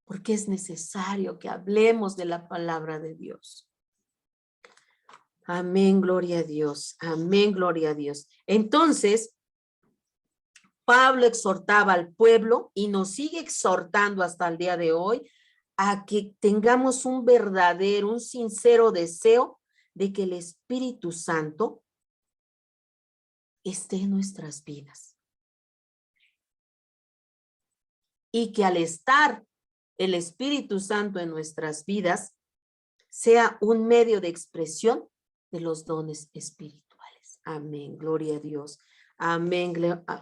porque es necesario que hablemos de la palabra de Dios. Amén, gloria a Dios. Amén, gloria a Dios. Entonces, Pablo exhortaba al pueblo y nos sigue exhortando hasta el día de hoy a que tengamos un verdadero, un sincero deseo de que el Espíritu Santo esté en nuestras vidas. Y que al estar el Espíritu Santo en nuestras vidas, sea un medio de expresión de los dones espirituales. Amén, gloria a Dios. Amén,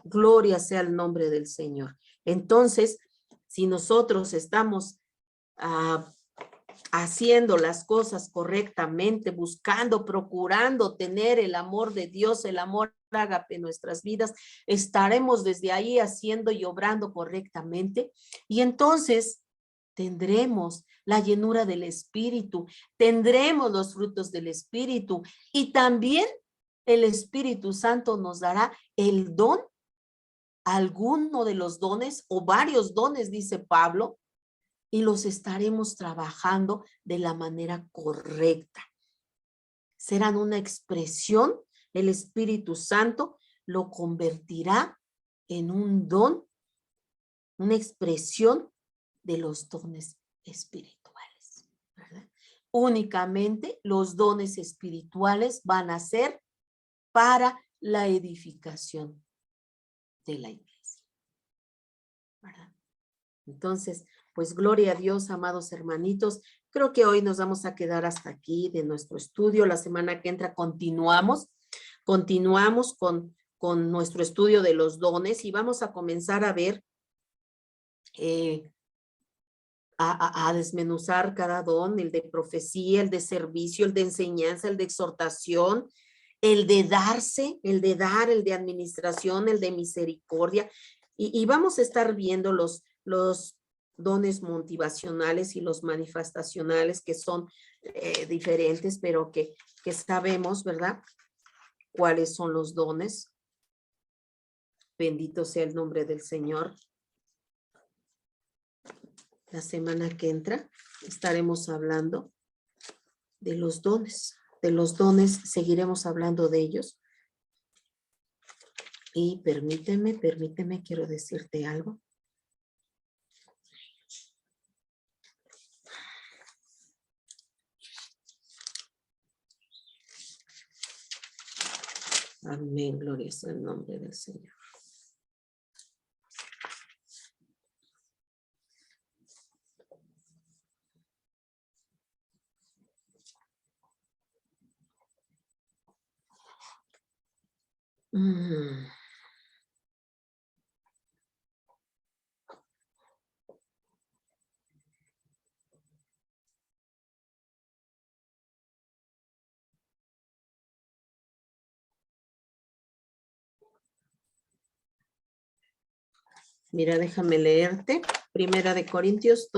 gloria sea el nombre del Señor. Entonces, si nosotros estamos haciendo las cosas correctamente, buscando, procurando tener el amor de Dios, el amor ágape en nuestras vidas, estaremos desde ahí haciendo y obrando correctamente, y entonces tendremos la llenura del Espíritu, tendremos los frutos del Espíritu, y también el Espíritu Santo nos dará el don, alguno de los dones o varios dones, dice Pablo, y los estaremos trabajando de la manera correcta. Serán una expresión, el Espíritu Santo lo convertirá en un don, una expresión de los dones espirituales, ¿verdad? Únicamente los dones espirituales van a ser para la edificación de la iglesia, ¿verdad? Entonces, pues gloria a Dios, amados hermanitos. Creo que hoy nos vamos a quedar hasta aquí de nuestro estudio. La semana que entra continuamos con nuestro estudio de los dones y vamos a comenzar a ver, a desmenuzar cada don, el de profecía, el de servicio, el de enseñanza, el de exhortación, el de darse, el de dar, el de administración, el de misericordia. Y vamos a estar viendo los dones motivacionales y los manifestacionales, que son diferentes, pero que sabemos, ¿verdad? Cuáles son los dones. Bendito sea el nombre del Señor. La semana que entra estaremos hablando de los dones. De los dones seguiremos hablando de ellos. Y permíteme, quiero decirte algo. Amén, gloria sea el nombre del Señor. Mira, déjame leerte. Primera de Corintios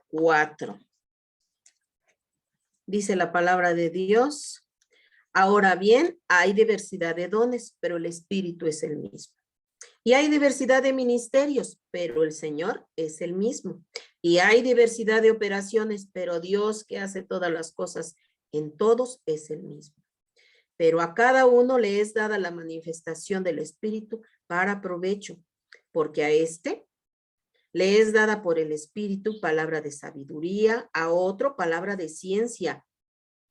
4. Dice la palabra de Dios. Ahora bien, hay diversidad de dones, pero el Espíritu es el mismo. Y hay diversidad de ministerios, pero el Señor es el mismo. Y hay diversidad de operaciones, pero Dios, que hace todas las cosas en todos, es el mismo. Pero a cada uno le es dada la manifestación del Espíritu para provecho, porque a este le es dada por el Espíritu palabra de sabiduría, a otro palabra de ciencia,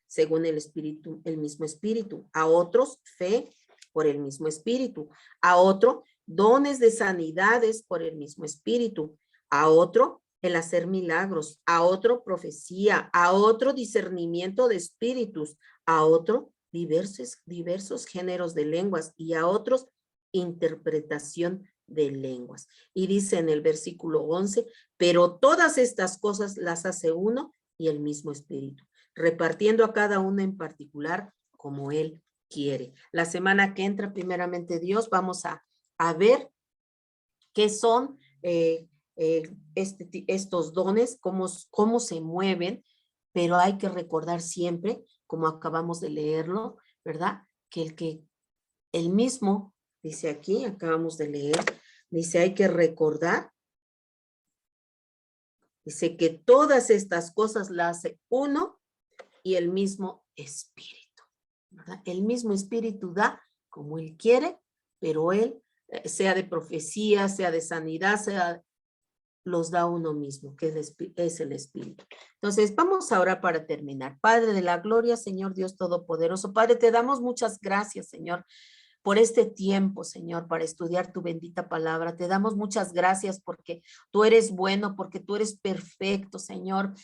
según el Espíritu, el mismo Espíritu, a otros fe por el mismo Espíritu, a otro dones de sanidades por el mismo Espíritu, a otro el hacer milagros, a otro profecía, a otro discernimiento de espíritus, a otro diversos géneros de lenguas y a otros interpretación de lenguas. Y dice en el versículo 11, pero todas estas cosas las hace uno y el mismo Espíritu, repartiendo a cada uno en particular como Él quiere. La semana que entra, primeramente Dios, vamos a ver qué son estos dones, cómo se mueven, pero hay que recordar siempre, como acabamos de leerlo, ¿verdad? Que el mismo, dice aquí, acabamos de leer, dice hay que recordar, dice que todas estas cosas las hace uno y el mismo Espíritu, ¿verdad? El mismo Espíritu da como Él quiere, pero Él, sea de profecía, sea de sanidad, los da uno mismo, que es el Espíritu. Entonces, vamos ahora para terminar. Padre de la gloria, Señor Dios Todopoderoso, Padre, te damos muchas gracias, Señor, por este tiempo, Señor, para estudiar tu bendita palabra. Te damos muchas gracias porque tú eres bueno, porque tú eres perfecto, Señor.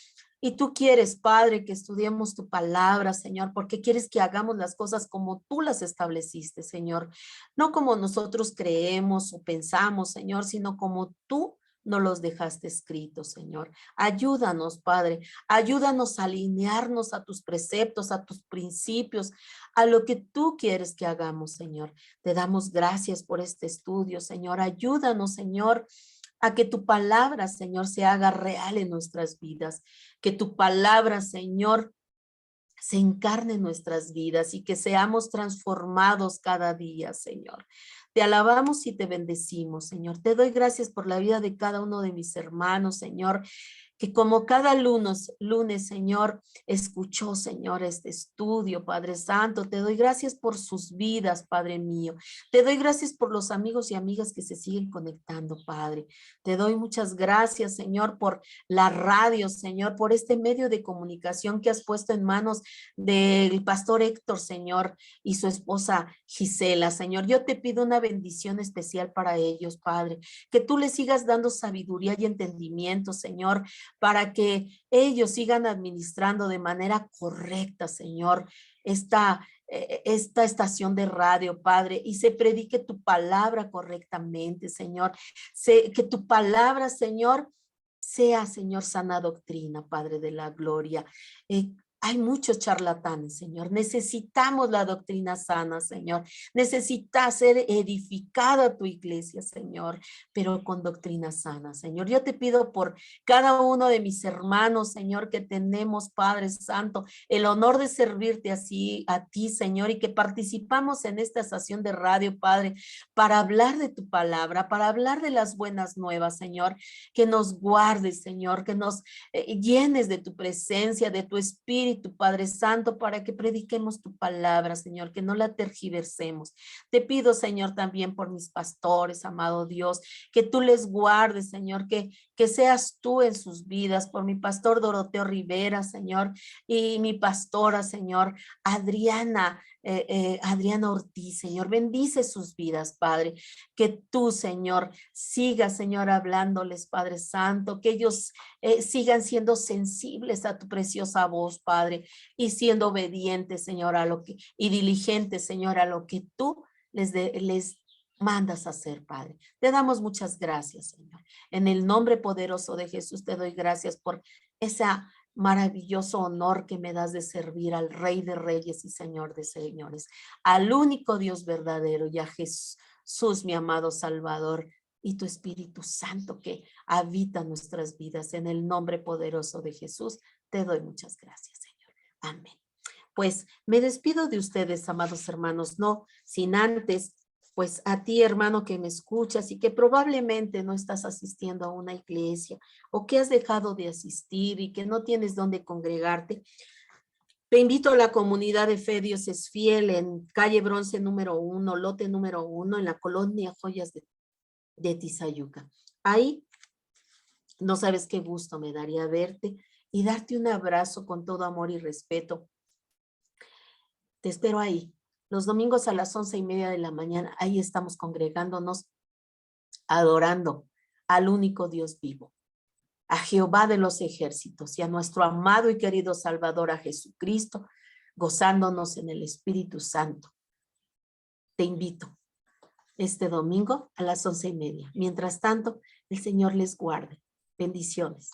Y tú quieres, Padre, que estudiemos tu palabra, Señor, porque quieres que hagamos las cosas como tú las estableciste, Señor. No como nosotros creemos o pensamos, Señor, sino como tú no los dejaste escritos, Señor. Ayúdanos, Padre, ayúdanos a alinearnos a tus preceptos, a tus principios, a lo que tú quieres que hagamos, Señor. Te damos gracias por este estudio, Señor. Ayúdanos, Señor, a que tu palabra, Señor, se haga real en nuestras vidas, que tu palabra, Señor, se encarne en nuestras vidas y que seamos transformados cada día, Señor. Te alabamos y te bendecimos, Señor. Te doy gracias por la vida de cada uno de mis hermanos, Señor, que como cada lunes, Señor, escuchó, Señor, este estudio, Padre Santo. Te doy gracias por sus vidas, Padre mío. Te doy gracias por los amigos y amigas que se siguen conectando, Padre. Te doy muchas gracias, Señor, por la radio, Señor, por este medio de comunicación que has puesto en manos del pastor Héctor, Señor, y su esposa Gisela, Señor. Yo te pido una bendición especial para ellos, Padre, que tú les sigas dando sabiduría y entendimiento, Señor, para que ellos sigan administrando de manera correcta, Señor, esta estación de radio, Padre, y se predique tu palabra correctamente, Señor. Que tu palabra, Señor, sea, Señor, sana doctrina, Padre de la gloria. Hay muchos charlatanes, Señor. Necesitamos la doctrina sana, Señor. Necesita ser edificada tu iglesia, Señor, pero con doctrina sana, Señor. Yo te pido por cada uno de mis hermanos, Señor, que tenemos, Padre Santo, el honor de servirte así a ti, Señor, y que participamos en esta estación de radio, Padre, para hablar de tu palabra, para hablar de las buenas nuevas, Señor, que nos guardes, Señor, que nos llenes de tu presencia, de tu espíritu, Padre Santo, para que prediquemos tu palabra, Señor, que no la tergiversemos. Te pido, Señor, también por mis pastores, amado Dios, que tú les guardes, Señor, que seas tú en sus vidas, por mi pastor Doroteo Rivera, Señor, y mi pastora, Señor, Adriana Ortiz, Señor, bendice sus vidas, Padre, que tú, Señor, sigas, Señor, hablándoles, Padre Santo, que ellos sigan siendo sensibles a tu preciosa voz, Padre, y siendo obedientes, Señor, y diligentes, Señor, a lo que tú les mandas a hacer, Padre. Te damos muchas gracias, Señor. En el nombre poderoso de Jesús te doy gracias por esa maravilloso honor que me das de servir al Rey de Reyes y Señor de Señores, al único Dios verdadero y a Jesús, mi amado Salvador, y tu Espíritu Santo que habita nuestras vidas. En el nombre poderoso de Jesús, te doy muchas gracias, Señor. Amén. Pues me despido de ustedes, amados hermanos, no sin antes, pues a ti, hermano, que me escuchas y que probablemente no estás asistiendo a una iglesia o que has dejado de asistir y que no tienes dónde congregarte. Te invito a la comunidad de Fe Dios es Fiel en calle Bronce número 1, lote número 1, en la colonia Joyas de Tizayuca. Ahí no sabes qué gusto me daría verte y darte un abrazo con todo amor y respeto. Te espero ahí. Los domingos a las 11:30 de la mañana, ahí estamos congregándonos, adorando al único Dios vivo, a Jehová de los ejércitos y a nuestro amado y querido Salvador, a Jesucristo, gozándonos en el Espíritu Santo. Te invito este domingo a las 11:30. Mientras tanto, el Señor les guarde. Bendiciones.